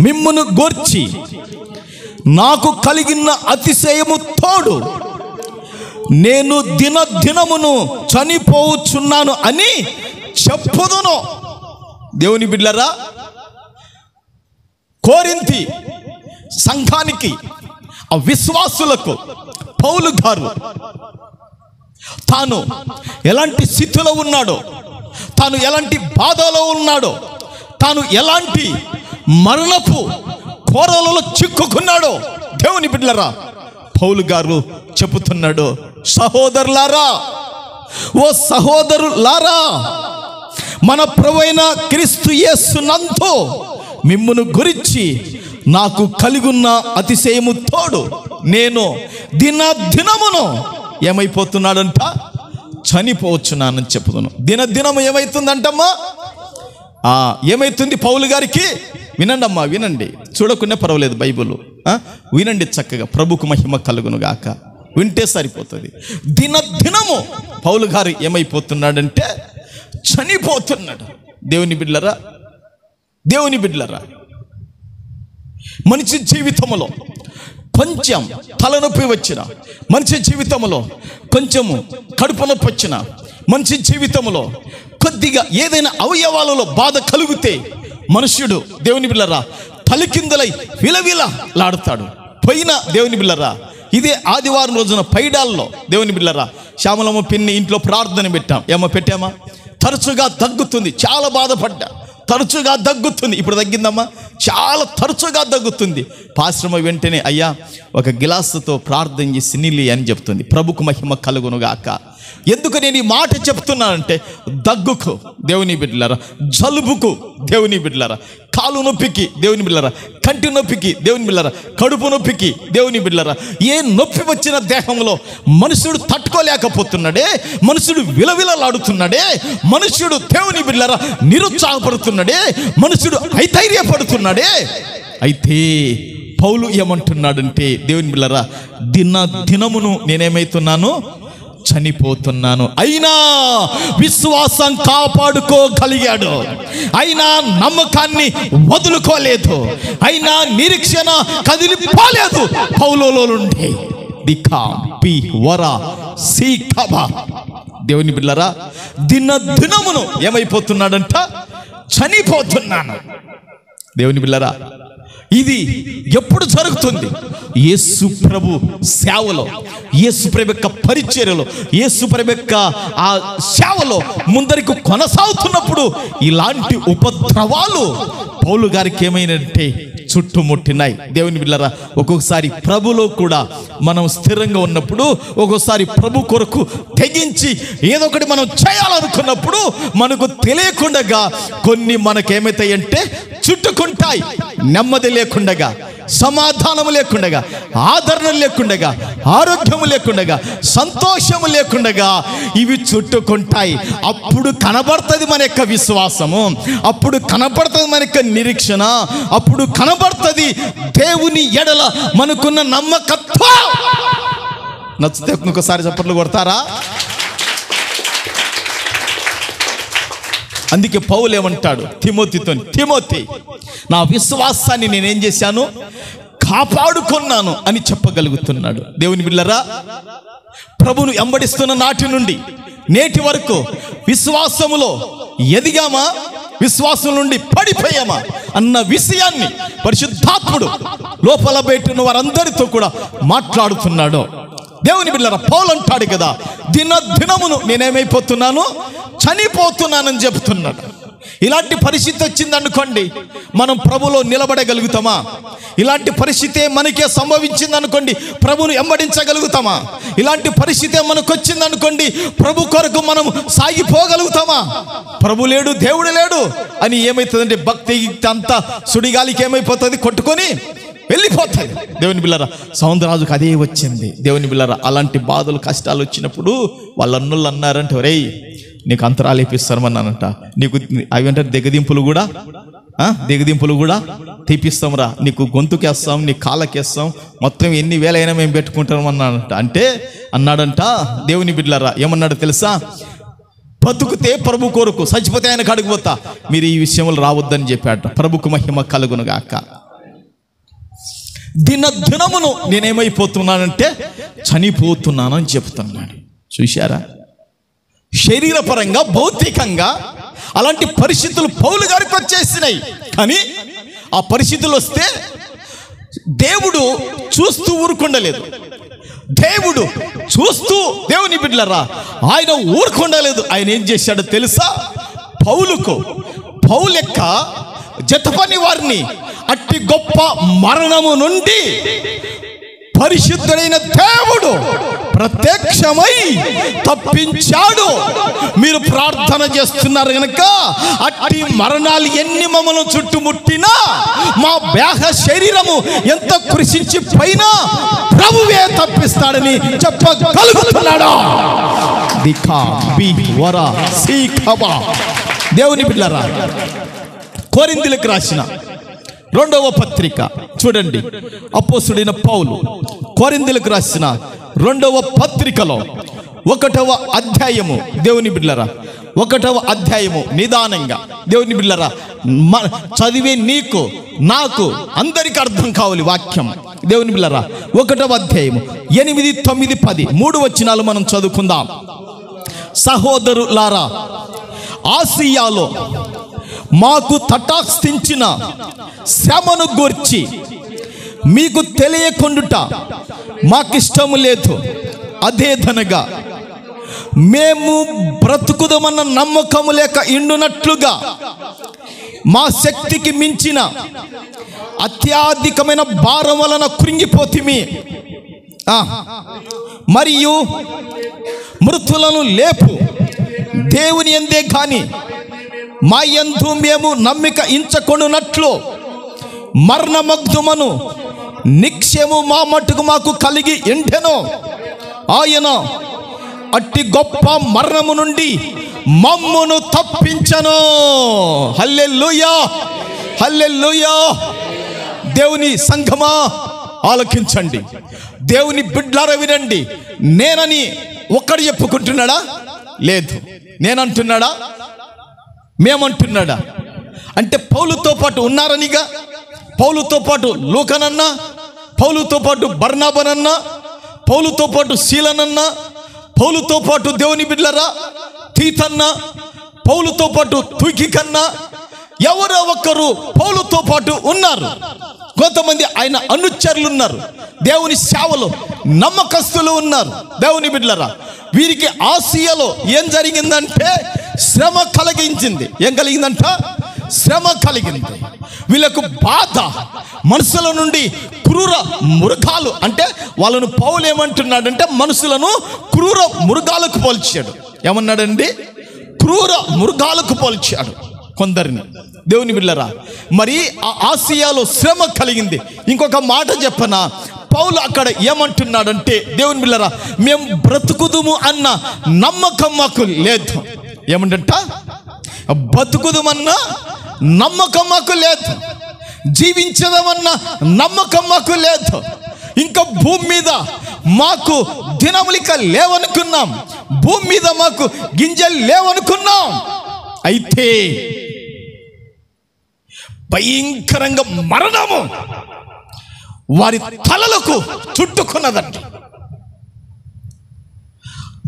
మిమ్మును గూర్చి నాకు కలిగిన అతిశయము తోడు నేను దినదినమును చనిపోవచ్చున్నాను అని చెప్పుదును. దేవుని బిడ్డలారా, కొరింథీ సంఘానికి, ఆ విశ్వాసులకు పౌలు గారు తాను ఎలాంటి స్థితిలో ఉన్నాడో, తాను ఎలాంటి బాధలో ఉన్నాడో, తాను ఎలాంటి మరణపు కోరలలో చిక్కుకున్నాడో దేవుని బిడ్డలారా పౌలు గారు చెబుతున్నాడు. సహోదరులారా, ఓ సహోదరులారా, మన ప్రభువైన క్రీస్తు యేసునందు మిమ్మును గురించి నాకు కలిగున్న అతిశయము తోడు నేను దినదినమును ఏమైపోతున్నాడంట? చనిపోవచ్చున్నానని చెప్పుదును. దినదినము ఏమైతుందంటమ్మా? ఏమైతుంది పౌలు గారికి? వినండి అమ్మా, వినండి. చూడకుండా పర్వాలేదు, బైబిల్ వినండి చక్కగా. ప్రభుకు మహిమ కలుగును గాక. వింటే సరిపోతుంది. దినదినము పౌలు గారు ఏమైపోతున్నాడంటే చనిపోతున్నాడు. దేవుని బిడ్డలారా, దేవుని బిడ్డలారా, మనిషి జీవితంలో కొంచెం తలనొప్పి వచ్చిన, మనిషి జీవితంలో కొంచెము కడుపు నొప్పి వచ్చిన, మనిషి జీవితంలో కొద్దిగా ఏదైనా అవయవాలలో బాధ కలిగితే మనుష్యుడు దేవుని బిడ్డలారా తలకిందులై విలవిలలాడుతాడు. పోయిన దేవుని బిడ్డలారా, ఇదే ఆదివారం రోజున పైడాల్లో దేవుని బిడ్డలారా శ్యామలమ్మ పిన్ని ఇంట్లో ప్రార్థన పెట్టామా? తరచుగా దగ్గుతుంది, చాలా బాధపడ్డా, తరచుగా దగ్గుతుంది. ఇప్పుడు తగ్గిందమ్మా, చాలా తరచుగా దగ్గుతుంది. పాశ్రమ వెంటనే అయ్యా ఒక గిలాసుతో ప్రార్థన చేసి నీళ్ళు అని చెప్తుంది. ప్రభుకు మహిమ కలుగునుగాక. ఎందుకు నేను ఈ మాట చెప్తున్నానంటే, దగ్గుకు దేవుని బిడ్డలారా, జలుబుకు దేవుని బిడ్డలారా, కాలు నొప్పికి దేవుని బిడ్డలారా, కంటి నొప్పికి దేవుని బిడ్డలారా, కడుపు నొప్పికి దేవుని బిడ్డలారా, ఏ నొప్పి వచ్చిన దేహంలో మనుషుడు తట్టుకోలేకపోతున్నాడే, మనుషుడు విలవిలలాడుతున్నాడే, మనుషుడు దేవుని బిడ్డలారా నిరుత్సాహపడుతున్నాడే, మనుషుడు ఐధైర్యపడుతున్నాడే. అయితే పౌలు ఏమంటున్నాడంటే దేవుని బిడ్డలారా, దినమును నేనేమైతున్నాను? చనిపోతున్నాను. అయినా విశ్వాసం కాపాడుకోగలిగాడు, అయినా నమ్మకాన్ని వదులుకోలేదు, అయినా నిరీక్షణ కదిలిపోలేదు పౌలులో నుండి. దేవుని బిడ్డలారా, దినమును ఏమైపోతున్నాడంట? చనిపోతున్నాను. దేవుని బిడ్డలారా, ఇది ఎప్పుడు జరుగుతుంది? యేసు ప్రభు సేవలో, యేసు ప్రభు యొక్క పరిచర్యలో, యేసు ప్రభు యొక్క ఆ సేవలో ముందరికి కొనసాగుతున్నప్పుడు ఇలాంటి ఉపద్రవాలు పౌలు గారికి ఏమైనంటే చుట్టుముట్టినాయి. దేవుని బిడ్డలారా, ఒక్కొక్కసారి ప్రభులో కూడా మనం స్థిరంగా ఉన్నప్పుడు, ఒక్కొక్కసారి ప్రభు కొరకు తెగించి ఏదో ఒకటి మనం చేయాలనుకున్నప్పుడు మనకు తెలియకుండా కొన్ని మనకేమవుతాయంటే చుట్టుకుంటాయి. నెమ్మది లేకుండగా, సమాధానము లేకుండగా, ఆదరణ లేకుండగా, ఆరోగ్యము లేకుండగా, సంతోషము లేకుండగా ఇవి చుట్టుకుంటాయి. అప్పుడు కనబడుతుంది మన యొక్క విశ్వాసము, అప్పుడు కనబడుతుంది మన యొక్క నిరీక్షణ, అప్పుడు కనబడుతుంది దేవుని ఎడల మనకున్న నమ్మకత్వం. నచ్చితే ఇంకొకసారి చప్పట్లు కొడతారా? అందుకే పౌలు ఏమంటాడు తిమోతితో, తిమోతి, నా విశ్వాసాన్ని నేనేం చేశాను? కాపాడుకున్నాను అని చెప్పగలుగుతున్నాడు. దేవుని బిడ్డలారా, ప్రభును వెంబడిస్తున్న నాటి నుండి నేటి వరకు విశ్వాసములో ఎదిగామా, విశ్వాసం నుండి పడిపోయామా అన్న విషయాన్ని పరిశుద్ధాత్ముడు లోపల బయట వారందరితో కూడా మాట్లాడుతున్నాడు. దేవుని బిడ్డలారా, పౌలు అంటాడు కదా, దినదినమును నేనేమైపోతున్నాను? చనిపోతున్నానని చెప్తున్నాడు. ఇలాంటి పరిస్థితి వచ్చింది అనుకోండి, మనం ప్రభులో నిలబడగలుగుతామా? ఇలాంటి పరిస్థితి మనకే సంభవించింది అనుకోండి, ప్రభును వెంబడించగలుగుతామా? ఇలాంటి పరిస్థితి మనకు వచ్చింది అనుకోండి, ప్రభు కొరకు మనం సాగిపోగలుగుతామా? ప్రభు లేడు, దేవుడు లేడు అని ఏమవుతుందంటే భక్తి అంతా సుడిగాలికి ఏమైపోతుంది? కొట్టుకొని వెళ్ళిపోతాయి. దేవుని బిడ్డలారా, సౌందరరాజుకు అదే వచ్చింది. దేవుని బిడ్డలారా, అలాంటి బాధలు కష్టాలు వచ్చినప్పుడు వాళ్ళ అన్నులు అన్నారంటే, ఒరేయ్ నీకు అంతరాలు ఇప్పిస్తామన్నానంట, నీకు అవి అంటే దిగదింపులు కూడా తీపిస్తాంరా, నీకు గొంతుకేస్తాం, నీ కాళ్ళకేస్తాం, మొత్తం ఎన్ని వేలైనా మేము పెట్టుకుంటాం అన్నాడంట. అంటే అన్నాడంట దేవుని బిడ్డలారా, ఏమన్నాడు తెలుసా? బతుకుతే ప్రభు కొరకు, చచ్చిపోతే ఆయన కడిగిపోతా, మీరు ఈ విషయంలో రావద్దని చెప్పాడు. ప్రభుకు మహిమ కలుగునుగాక. దినదినమును నేనేమైపోతున్నానంటే చనిపోతున్నానని చెప్తున్నాడు. చూశారా? శరీరపరంగా, భౌతికంగా అలాంటి పరిస్థితులు పౌలు గారికి వచ్చేసినాయి. కానీ ఆ పరిస్థితులు వస్తే దేవుడు చూస్తూ ఊరుకుండలేదు. దేవుడు చూస్తూ, దేవుని బిడ్డలారా, ఆయన ఊరుకుండలేదు. ఆయన ఏం చేశాడో తెలుసా? పౌలు యొక్క జతపని వారిని అట్టి గొప్ప మరణము నుండి పరిశుద్ధుడైన దేవుడు ప్రత్యక్షమై తప్పించాడు. మీరు ప్రార్థన చేస్తున్నారు కనుక అట్టి మరణాలు ఎన్ని మమ్మల్ని చుట్టుముట్టినా, మా దేహ శరీరము ఎంత కృషించి పైనా ప్రభువే తప్పిస్తాడని చెప్పగలుగుతున్నాడు. దేవుని బిడ్డలారా, కొరింథీయులకు రాసిన 2వ పత్రిక చూడండి. అపోస్తలుడైన పౌలు కొరింథీయులకు రాసిన 2వ పత్రికలో 1వ అధ్యాయము, దేవుని బిడ్డలారా, 1వ అధ్యాయము నిదానంగా, దేవుని బిడ్డలారా, చదివే నీకు నాకు అందరికీ అర్థం కావాలి వాక్యం. దేవుని బిడ్డలారా, 1వ అధ్యాయము 8, 9, 10 3 వచనాలు మనం చదువుకుందాం. సహోదరులారా, ఆసియాలో మాకు తటాస్థించిన శ్రమను గూర్చి మీకు తెలియకుండుట మాకిష్టము లేదు. అదేదనగా మేము బ్రతుకుదమన్న నమ్మకము లేక ఇండునట్లుగా మా శక్తికి మించిన అత్యధికమైన భారం వలన కృంగిపోతిమి. మరియు మృతులను లేపు దేవుని యందే గాని మా యందు మేము నమ్మిక ఇంచకొనున్నట్లు మరణమగ్ధుమను నిక్షేము మా మట్టుకు మాకు కలిగి ఎండెను. ఆయన అట్టి గొప్ప మరణము నుండి మమ్మును తప్పించను. హల్లెలూయా, హల్లెలూయా. దేవుని సంఘమా ఆలకించండి, దేవుని బిడ్డలారా వినండి. నేనని ఒక్కడు చెప్పుకుంటున్నాడా? లేదు. నేనంటున్నాడా? మేమంటున్నాడా? అంటే పౌలుతో పాటు ఉన్నారనిగా, పౌలుతో పాటు లూకనన్నా, పౌలుతో పాటు బర్నాబనన్నా, పౌలుతో పాటు శీలనన్నా, పౌలుతో పాటు దేవుని బిడ్డలారా తీతన్నా, పౌలుతో పాటు తుకికన్నా, ఎవరో ఒకరు పౌలుతో పాటు ఉన్నారు. కొంతమంది ఆయన అనుచరులు ఉన్నారు, దేవుని సేవలో నమ్మకస్తులు ఉన్నారు. దేవుని బిడ్డలారా, వీరికి ఆసియాలో ఏం జరిగిందంటే శ్రమ కలిగించింది. ఏం కలిగిందంట? శ్రమ కలిగింది. వీళ్ళకు బాధ, మనసుల నుండి క్రూర మృగాలు, అంటే వాళ్ళను పౌలు ఏమంటున్నాడంటే మనుషులను క్రూర మృగాలకు పోల్చాడు. ఏమన్నాడండి? క్రూర మృగాలకు పోల్చాడు కొందరిని. దేవుని బిడ్డలారా, మరి ఆ ఆసియాలో శ్రమ కలిగింది. ఇంకొక మాట చెప్పనా, పౌలు అక్కడ ఏమంటున్నాడంటే దేవుని బిడ్డలారా, మేము బ్రతుకుదుము అన్న నమ్మకం మాకు లేదు. ఏమంటంట? బతుకుదమన్న నమ్మకం మాకు లేదు, జీవించదమన్న నమ్మకం మాకు లేదు. ఇంకా భూమి మీద మాకు దినములిక లేవనుకున్నాం, భూమి మీద మాకు గింజలు లేవనుకున్నాం. అయితే భయంకరంగా మరణము వారి తలలకు చుట్టుకున్నదండి.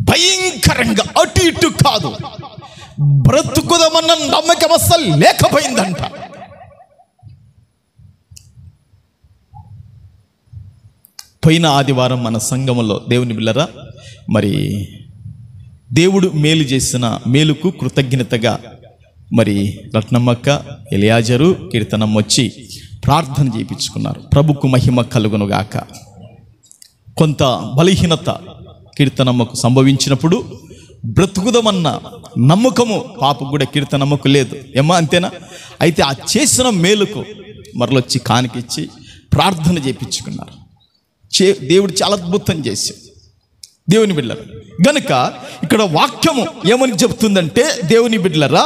భయంకరంగా, అటు ఇటు కాదు, బ్రతుకుదమన్న నమ్మకం అస్సలు లేకపోయిందంట. పోయిన ఆదివారం మన సంఘములో దేవుని బిళ్ళరా, మరి దేవుడు మేలు చేసిన మేలుకు కృతజ్ఞతగా మరి రత్నమ్మక్క, ఎలియాజరు, కీర్తనమ్మ వచ్చి ప్రార్థన చేయించుకున్నారు. ప్రభుకు మహిమ కలుగునుగాక. కొంత బలహీనత కీర్తనమ్మకు సంభవించినప్పుడు బ్రతుకుదమన్న నమ్మకము పాపకు కూడా కీర్తనమ్మకు లేదు. ఏమా అంతేనా? అయితే ఆ చేసిన మేలుకు మరలొచ్చి కానికిచ్చి ప్రార్థన చేయించుకున్నారు. దేవుడు చాలా అద్భుతం చేశాడు. దేవుని బిడ్డలరా, గనుక ఇక్కడ వాక్యము ఏమని చెప్తుందంటే దేవుని బిడ్డలరా,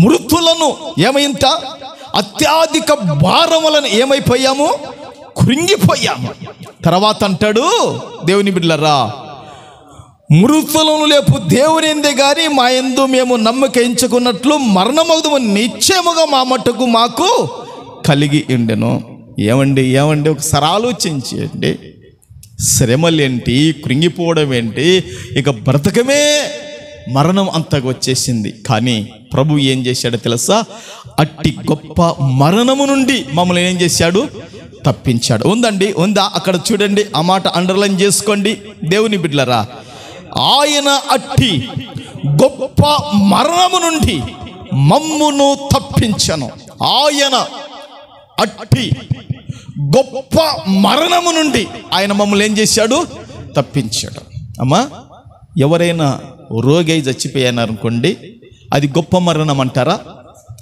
మృతులను ఏమైంట? అత్యధిక భారములను ఏమైపోయాము? కృంగిపోయాము. తర్వాత అంటాడు దేవుని బిడ్డలరా, మృతులను లేపు దేవుని ఎందే గాని మా యందు మేము నమ్మక ఎంచుకున్నట్లు మరణమగుదము నిశ్చయముగా మా మట్టుకు మాకు కలిగి ఉండెను. ఏమండి ఒకసారి ఆలోచించండి. శ్రమలేంటి, కృంగిపోవడం ఏంటి, ఇక బ్రతకమే మరణం అంతగా వచ్చేసింది. కానీ ప్రభు ఏం చేశాడో తెలుసా? అట్టి గొప్ప మరణము నుండి మమ్మల్ని ఏం చేశాడు? తప్పించాడు. ఉందా? అక్కడ చూడండి, ఆ మాట అండర్లైన్ చేసుకోండి. దేవుని బిడ్డలారా, ఆయన అట్టి గొప్ప మరణము నుండి మమ్మును తప్పించను. ఆయన అట్టి గొప్ప మరణము నుండి ఆయన మమ్మల్ని ఏం చేశాడు? తప్పించాడు. అమ్మా, ఎవరైనా రోగి అయి చచ్చిపోయారు అనుకోండి, అది గొప్ప మరణం అంటారా?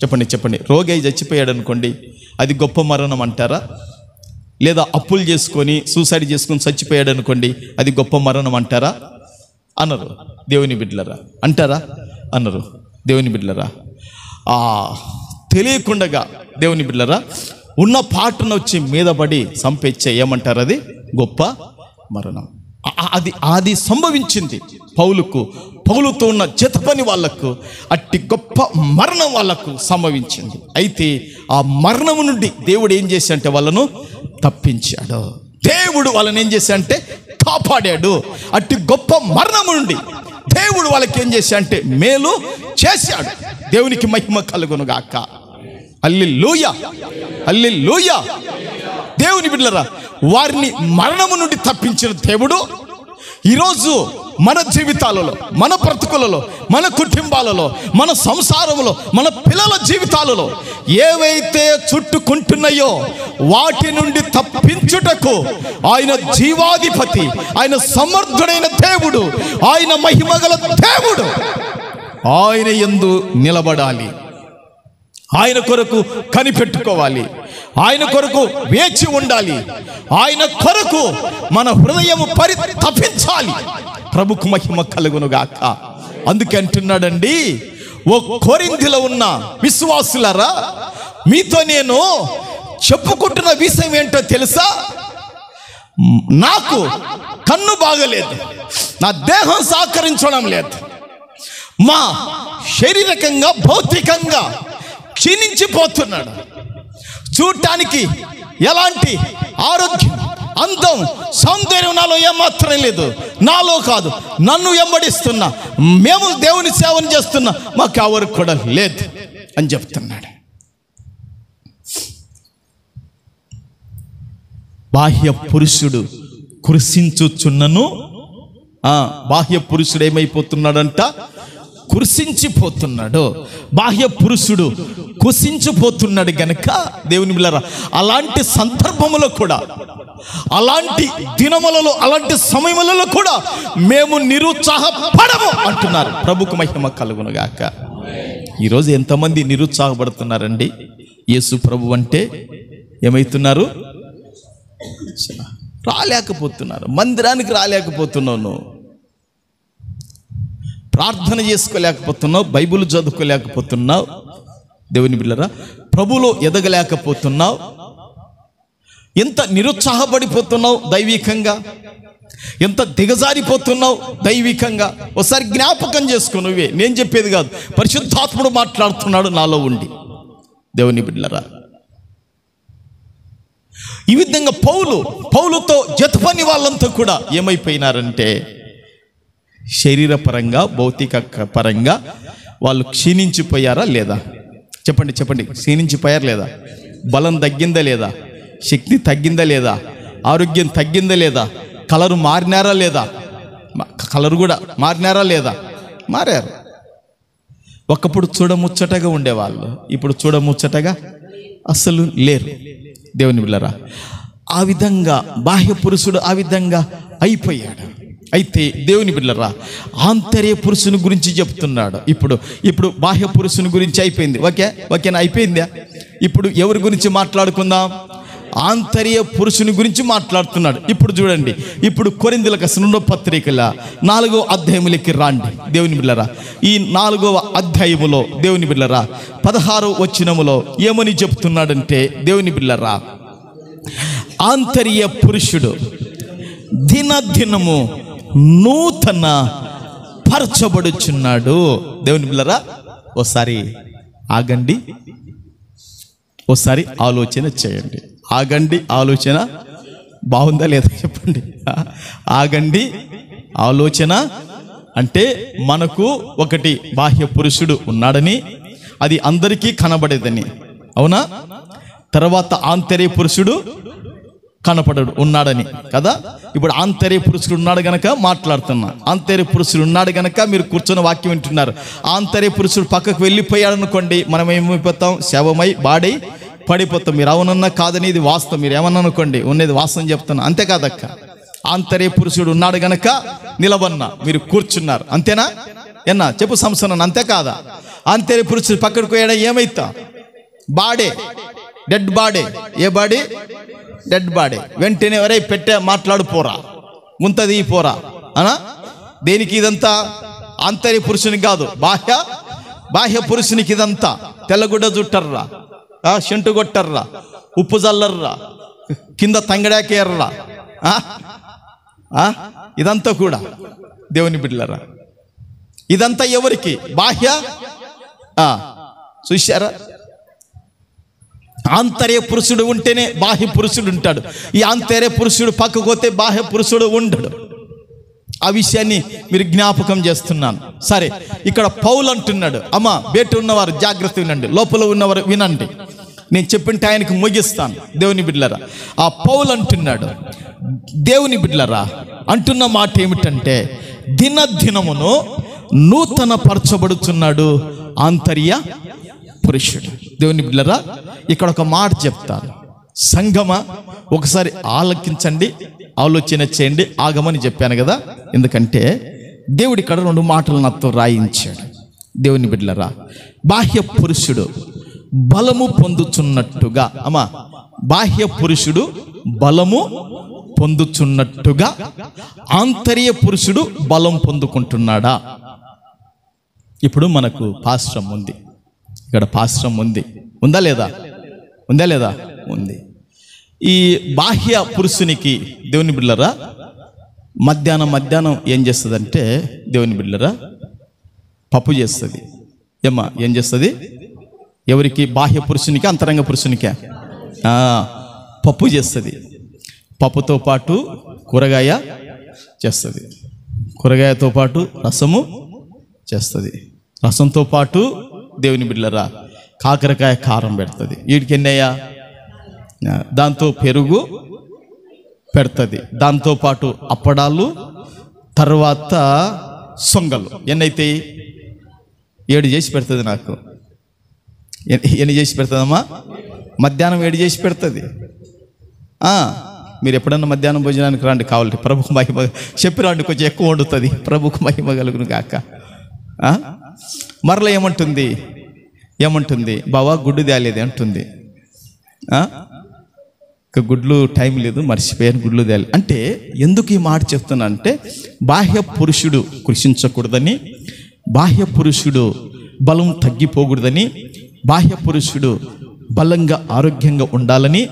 చెప్పండి. రోగి అయి చచ్చిపోయాడు అనుకోండి, అది గొప్ప మరణం అంటారా? లేదా అప్పులు చేసుకొని సూసైడ్ చేసుకొని చచ్చిపోయాడు అనుకోండి, అది గొప్ప మరణం అంటారా? అన్నారు దేవుని బిడ్డలరా. అంటారా? అన్నారు దేవుని బిడ్డలరా. తెలియకుండగా దేవుని బిడ్డలరా ఉన్న పాటను వచ్చి మీద పడి సంపెచ్చే ఏమంటారు? అది గొప్ప మరణం. అది సంభవించింది పౌలుతో ఉన్న జతపని వాళ్లకు, అట్టి గొప్ప మరణం వాళ్లకు సంభవించింది. అయితే ఆ మరణము నుండి దేవుడు ఏం చేశాడంటే వాళ్ళను తప్పించాడు. దేవుడు వాళ్ళని ఏం చేశాడంటే కాపాడాడు. అట్టి గొప్ప మరణము నుండి దేవుడు వాళ్ళకి ఏం చేశాడంటే మేలు చేశాడు. దేవునికి మహిమ కలుగునుగాక. హల్లెలూయా, హల్లెలూయా. దేవుని బిడ్డలారా, వారిని మరణము నుండి తప్పించిన దేవుడు ఈరోజు మన జీవితాలలో, మన బ్రతుకులలో, మన కుటుంబాలలో, మన సంసారంలో, మన పిల్లల జీవితాలలో ఏవైతే చుట్టుకుంటున్నాయో వాటి నుండి తప్పించుటకు ఆయన జీవాధిపతి, ఆయన సమర్థుడైన దేవుడు, ఆయన మహిమగల దేవుడు. ఆయన యందు నిలబడాలి, ఆయన కొరకు కనిపెట్టుకోవాలి, ఆయన కొరకు వేచి ఉండాలి, ఆయన కొరకు మన హృదయము పరితపించాలి. ప్రభుకు మహిమ కలుగునుగాక. అందుకే అంటున్నాడండి, ఓ కొరింథీలో ఉన్న విశ్వాసులారా, మీతో నేను చెప్పుకుంటున్న విషయం ఏంటో తెలుసా? నాకు కన్ను బాగలేదు, నా దేహం సహకరించడం లేదు, మా శారీరకంగా భౌతికంగా క్షీణించిపోతున్నాడు. చూడటానికి ఎలాంటి ఆరోగ్యం, అందం, సౌందర్యం నాలో ఏమాత్రం లేదు. నాలో కాదు, నన్ను వెంబడిస్తున్నా, మేము దేవుని సేవను చేస్తున్నా, మాకు ఎవరికి కూడా లేదు. అని చెప్తున్నాడు. బాహ్య పురుషుడు కృషించుచున్నను, బాహ్య పురుషుడు ఏమైపోతున్నాడంట? కృషించిపోతున్నాడు. బాహ్య పురుషుడు కుసించిపోతున్నాడు గనక దేవుని బిడ్డలారా, అలాంటి సందర్భములో కూడా, అలాంటి దినములలో, అలాంటి సమయములలో కూడా మేము నిరుత్సాహపడము అంటున్నారు. ప్రభుకు మహిమ కలుగునుగాక. ఈరోజు ఎంతమంది నిరుత్సాహపడుతున్నారండి? యేసు ప్రభు అంటే ఏమైతున్నారు? రాలేకపోతున్నారు. మందిరానికి రాలేకపోతున్నావు, నువ్వు ప్రార్థన చేసుకోలేకపోతున్నావు, బైబిల్ చదువుకోలేకపోతున్నావు, దేవుని బిడ్డలారా ప్రభులో ఎదగలేకపోతున్నావు. ఎంత నిరుత్సాహపడిపోతున్నావు దైవికంగా, ఎంత దిగజారిపోతున్నావు దైవికంగా. ఒకసారి జ్ఞాపకం చేసుకో. నువ్వే, నేను చెప్పేది కాదు, పరిశుద్ధాత్ముడు మాట్లాడుతున్నాడు నాలో ఉండి. దేవుని బిడ్డలారా, ఈ విధంగా పౌలుతో జతపని వాళ్ళంతా కూడా ఏమైపోయినారంటే, శరీరపరంగా, భౌతిక పరంగా వాళ్ళు క్షీణించిపోయారా లేదా? చెప్పండి. క్షీణించిపోయారా లేదా? బలం తగ్గిందా లేదా? శక్తి తగ్గిందా లేదా? ఆరోగ్యం తగ్గిందా లేదా? కలరు మారినారా లేదా? కలరు కూడా మారినారా లేదా? మారారు. ఒకప్పుడు చూడముచ్చటగా ఉండేవాళ్ళు, ఇప్పుడు చూడముచ్చటగా అస్సలు లేరు. దేవుని బిడ్డలారా, ఆ విధంగా బాహ్య పురుషుడు ఆ విధంగా అయిపోయాడు. అయితే దేవుని బిడ్డలారా, ఆంతర్య పురుషుని గురించి చెప్తున్నాడు. ఇప్పుడు బాహ్య పురుషుని గురించి అయిపోయింది. ఓకేనా? అయిపోయిందా? ఇప్పుడు ఎవరి గురించి మాట్లాడుకుందాం? ఆంతర్య పురుషుని గురించి మాట్లాడుతున్నాడు. ఇప్పుడు చూడండి, ఇప్పుడు కొరింథీయులకు రాసిన పత్రికల 4వ అధ్యాయములకి రాండి. దేవుని బిడ్డలారా, ఈ 4వ అధ్యాయములో దేవుని బిడ్డలారా 16వ వచనములో ఏమని చెప్తున్నాడంటే, దేవుని బిడ్డలారా, ఆంతర్య పురుషుడు దినదినము నూతన పరచబడుచున్నాడు. దేవుని బిడ్డలారా, ఓసారి ఆగండి, ఓసారి ఆలోచన చేయండి. ఆగండి, ఆలోచన బాగుందా లేదా చెప్పండి. ఆగండి, ఆలోచన అంటే మనకు ఒకటి బాహ్య పురుషుడు ఉన్నాడని, అది అందరికీ కనబడేదని, అవునా? తర్వాత ఆంతర్య పురుషుడు కనపడడు ఉన్నాడని కదా. ఇప్పుడు ఆంతర్య పురుషుడు ఉన్నాడు గనక మాట్లాడుతున్నా. ఆంతర్య పురుషుడు ఉన్నాడు గనక మీరు కూర్చొని వాక్యం వింటున్నారు. ఆంతర్య పురుషుడు పక్కకు వెళ్ళిపోయాడు అనుకోండి, మనం ఏమైపోతాం? శవమై బాడై పడిపోతాం. మీరు అవునన్నా కాదని ఇది వాస్తవం. మీరు ఏమన్నా అనుకోండి, ఉన్నది వాస్తవం చెప్తున్నా, అంతే కాదక్క. ఆంతర్య పురుషుడు ఉన్నాడు గనక నిలబన్నా, మీరు కూర్చున్నారు, అంతేనా? ఎన్నా చెప్పు సంస్థ, అంతే కాదా? ఆంతర్య పురుషుడు పక్కకు పోయాడా ఏమైతా? బాడే, డెడ్ బాడీ. ఏ బాడీ? Dead body. వెంటనే వరే పెట్టే మాట్లాడుపోరా, ముంతది పోరా అనా? దేనికి ఇదంతా? ఆంతర్య పురుషునికి కాదు, బాహ్య పురుషునికి ఇదంతా. తెల్లగుడ్డ చుట్టర్రా, షంటు కొట్టర్రా, ఉప్పు జల్లర్రా, కింద తంగడాకేర్రా, ఇదంతా కూడా దేవుని బిడ్డలారా. ఇదంతా ఎవరికి? బాహ్య. చూశారా? ఆంతర్య పురుషుడు ఉంటేనే బాహ్య పురుషుడు ఉంటాడు. ఈ ఆంతర్య పురుషుడు పక్కకు పోతే బాహ్య పురుషుడు ఉండడు. ఆ విషయాన్ని మీరు జ్ఞాపకం చేస్తున్నాను. సరే, ఇక్కడ పౌలు అంటున్నాడు, అమ్మా బయట ఉన్నవారు జాగ్రత్త వినండి, లోపల ఉన్నవారు వినండి, నేను చెప్పింటే ఆయనకు ముగిస్తాను. దేవుని బిడ్డలారా, ఆ పౌలు అంటున్నాడు, దేవుని బిడ్డలారా అంటున్న మాట ఏమిటంటే, దినదినమును నూతన పరచబడుతున్నాడు ఆంతర్య పురుషుడు. దేవుని బిడ్డలారా, ఇక్కడ ఒక మాట చెప్తాను. సంగమా, ఒకసారి ఆలకించండి, ఆలోచన చేయండి. ఆగమని చెప్పాను కదా, ఎందుకంటే దేవుడి ఇక్కడ 2 మాటలు నాతో రాయించాడు. దేవుని బిడ్డలారా, బాహ్య పురుషుడు బలము పొందుచున్నట్టుగా, అమ్మా బాహ్య పురుషుడు బలము పొందుచున్నట్టుగా ఆంతర్య పురుషుడు బలం పొందుకుంటున్నాడా? ఇప్పుడు మనకు పాశ్రం ఉంది, ఇక్కడ పాశ్రం ఉంది, ఉందా లేదా? ఉంది. ఈ బాహ్య పురుషునికి దేవుని బిడ్డలారా మధ్యాహ్నం ఏం చేస్తుందంటే, దేవుని బిడ్డలారా పప్పు చేస్తుంది. ఏం చేస్తుంది? ఎవరికి? బాహ్య పురుషునికి, అంతరంగ పురుషునికే పప్పు చేస్తుంది. పప్పుతో పాటు కూరగాయ చేస్తుంది, కూరగాయతో పాటు రసము చేస్తుంది, రసంతో పాటు దేవుని బిడ్డలారా కాకరకాయ కారం పెడుతుంది. వీడికి ఎన్నయ్యా? దాంతో పెరుగు పెడుతుంది, దాంతోపాటు అప్పడాలు, తర్వాత సొంగలు. ఎన్నైతే 7 చేసి పెడుతుంది. నాకు ఎన్ని చేసి పెడుతుందమ్మా? మధ్యాహ్నం 7 చేసి పెడుతుంది. మీరు ఎప్పుడన్నా మధ్యాహ్నం భోజనానికి రండి, కావాలంటే ప్రభుకు మహిమ చెప్పి రండి, కొంచెం ఎక్కువ వండుతుంది. ప్రభుకు మహిమ కలుగును గాక. మరలా ఏమంటుంది? బావా గుడ్డు తేలేదు అంటుంది. గుడ్లు టైం లేదు, మర్చిపోయాను, గుడ్లు తేలి అంటే ఎందుకు ఈ మాట చెప్తున్నా అంటే, బాహ్య పురుషుడు కృషించకూడదని, బాహ్య పురుషుడు బలం తగ్గిపోకూడదని, బాహ్య పురుషుడు బలంగా ఆరోగ్యంగా ఉండాలని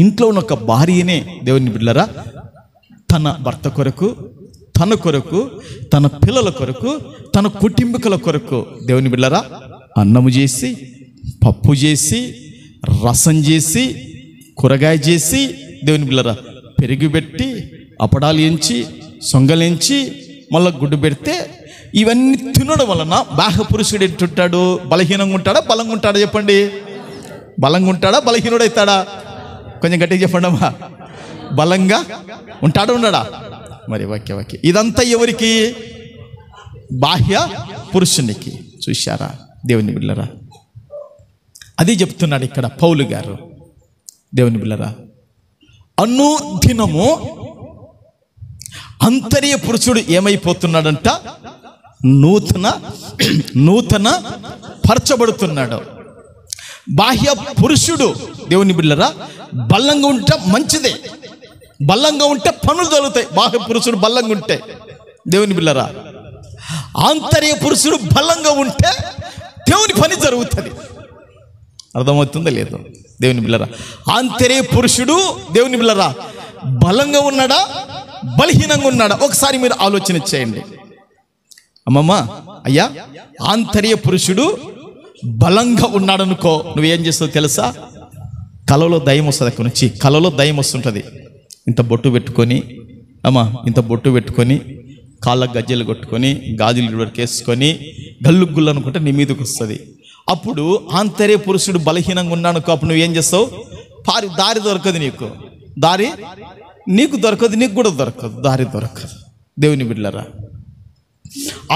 ఇంట్లో ఉన్న ఒక భార్యనే దేవుని బిడ్డలారా తన భర్త కొరకు, తన కొరకు, తన పిల్లల కొరకు, తన కుటుంబీకుల కొరకు దేవుని బిడ్డలారా అన్నము చేసి, పప్పు చేసి, రసం చేసి, కూరగాయ చేసి, దేవుని బిడ్డలారా పెరుగు పెట్టి, అప్పడాలు ఎంచి, సొంగలేంచి, మళ్ళీ గుడ్డు పెడితే ఇవన్నీ తినడం వలన బాహ్య పురుషుడు ఎట్టుంటాడు? బలహీనంగా ఉంటాడా, బలంగా ఉంటాడా? చెప్పండి. బలంగా ఉంటాడా, బలహీనుడైతాడా? కొంచెం గట్టిగా చెప్పండి అమ్మా. బలంగా ఉంటాడా, ఉండడా? మరి ఓకే. ఇదంతా ఎవరికి? బాహ్య పురుషునికి. చూశారా దేవుని బిడ్డలారా? అది చెప్తున్నాడు ఇక్కడ పౌలు గారు. దేవుని బిడ్డలారా, అనుదినము అంతర్య పురుషుడు ఏమైపోతున్నాడంట? నూతన పరచబడుతున్నాడు. బాహ్య పురుషుడు దేవుని బిడ్డలారా బలంగా ఉంటే మంచిదే, బలంగా ఉంటే పనులు జరుగుతాయి. బాహ్య పురుషుడు బలంగా ఉంటే దేవుని బిడ్డలారా, ఆంతర్య పురుషుడు బలంగా ఉంటే దేవుని పని జరుగుతుంది. అర్థమవుతుందో లేదో దేవుని బిడ్డలారా? ఆంతర్య పురుషుడు దేవుని బిడ్డలారా బలంగా ఉన్నాడా, బలహీనంగా ఉన్నాడా? ఒకసారి మీరు ఆలోచన చేయండి. అమ్మమ్మ, అయ్యా, ఆంతర్య పురుషుడు బలంగా ఉన్నాడనుకో, నువ్వేం చేస్తావు తెలుసా? కలలో దయ్యం వస్తుంది. అక్కడి నుంచి కలలో దయ్యం వస్తుంటుంది. ఇంత బొట్టు పెట్టుకొని, ఇంత బొట్టు పెట్టుకొని, కాళ్ళకు గజ్జలు కొట్టుకొని, గాజులు వరకు వేసుకొని, గల్లుగుళ్ళు అనుకుంటే నీ మీదకి వస్తుంది. అప్పుడు ఆంతర్య పురుషుడు బలహీనంగా ఉన్నాడనుకో, అప్పుడు నువ్వేం చేస్తావు? దారి దొరకదు నీకు, నీకు దొరకదు, నీకు కూడా దొరకదు, దారి దొరకదు. దేవుని బిడ్డలారా,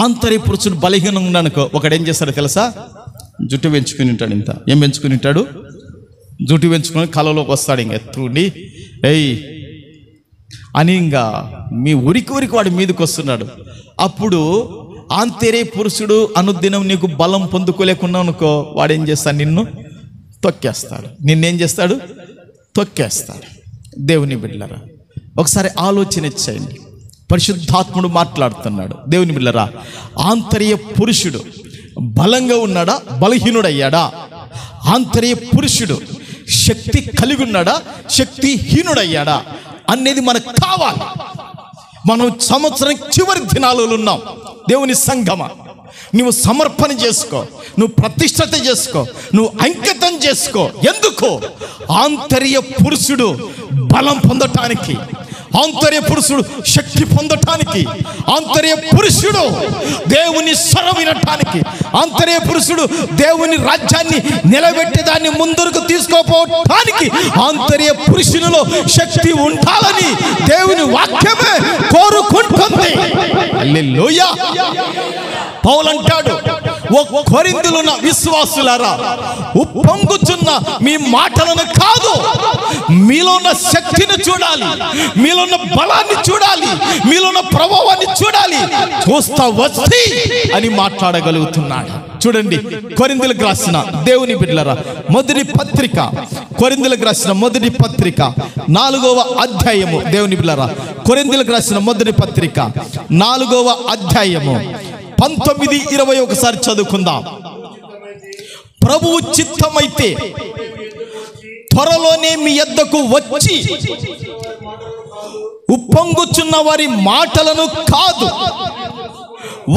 ఆంతర్య పురుషుడు బలహీనంగా ఉన్నాడనుకో, ఒకడు ఏం చేస్తాడో తెలుసా? జుట్టు పెంచుకుని ఉంటాడు. ఇంత ఏం పెంచుకుని ఉంటాడు? జుట్టు పెంచుకొని కళలోకి వస్తాడు. ఇంక ఎత్తుడి అని ఇంకా మీ ఉరికి వాడి మీదకి వస్తున్నాడు. అప్పుడు ఆంతర్య పురుషుడు అనుదినం నీకు బలం పొందుకోలేకున్నా అనుకో, వాడేం చేస్తాడు? నిన్ను తొక్కేస్తాడు. నిన్నేం చేస్తాడు? తొక్కేస్తాడు. దేవుని బిడ్డలారా, ఒకసారి ఆలోచన చేయండి. పరిశుద్ధాత్ముడు మాట్లాడుతున్నాడు. దేవుని బిడ్డలారా, ఆంతర్య పురుషుడు బలంగా ఉన్నాడా, బలహీనుడయ్యాడా? ఆంతర్య పురుషుడు శక్తి కలిగి ఉన్నాడా, శక్తిహీనుడయ్యాడా అనేది మనకు కావాలి. మనం సంవత్సరం చివరి దినాలలో ఉన్నాం. దేవుని సంగమా, నువ్వు సమర్పణ చేసుకో, నువ్వు ప్రతిష్టత చేసుకో, నువ్వు అంకితం చేసుకో. ఎందుకు? ఆంతర్య పురుషుడు బలం పొందటానికి, ఆంతర్య పురుషుడు శక్తి పొందటానికి, ఆంతర్య పురుషుడు దేవుని స్వరం వినటానికి, ఆంతర్య పురుషుడు దేవుని రాజ్యాన్ని నిలబెట్టేదాన్ని ముందుకు తీసుకోపోవటానికి ఆంతర్య పురుషునిలో శక్తి ఉండాలని దేవుని వాక్యమే కోరుకుంటుంది. హల్లెలూయా. పౌలు అంటాడు, ఓ కొరింథీయులున్న విశ్వాసులారా, ఉప్పొంగుచున్న మీ మాటలను కాదు, మీలో ఉన్న శక్తిని చూడాలి, మీలో ఉన్న బలాన్ని చూడాలి, మీలో ఉన్న ప్రభావాన్ని చూడాలి. చూస్తా వచ్చి అని మాట్లాడగలుగుతున్నాడు. చూడండి, కొరింథీయులకు రాసిన దేవుని బిడ్డలారా మొదటి పత్రిక, కొరింథీయులకు రాసిన మొదటి పత్రిక 4వ అధ్యాయము. దేవుని బిడ్డలారా, కొరింథీయులకు రాసిన మొదటి పత్రిక 4వ అధ్యాయము 19-20 ఒకసారి చదువుకుందాం. ప్రభువు చిత్తమైతే త్వరలోనే మీ యొద్దకు వచ్చి ఉప్పొంగుచున్న వారి మాటలను కాదు,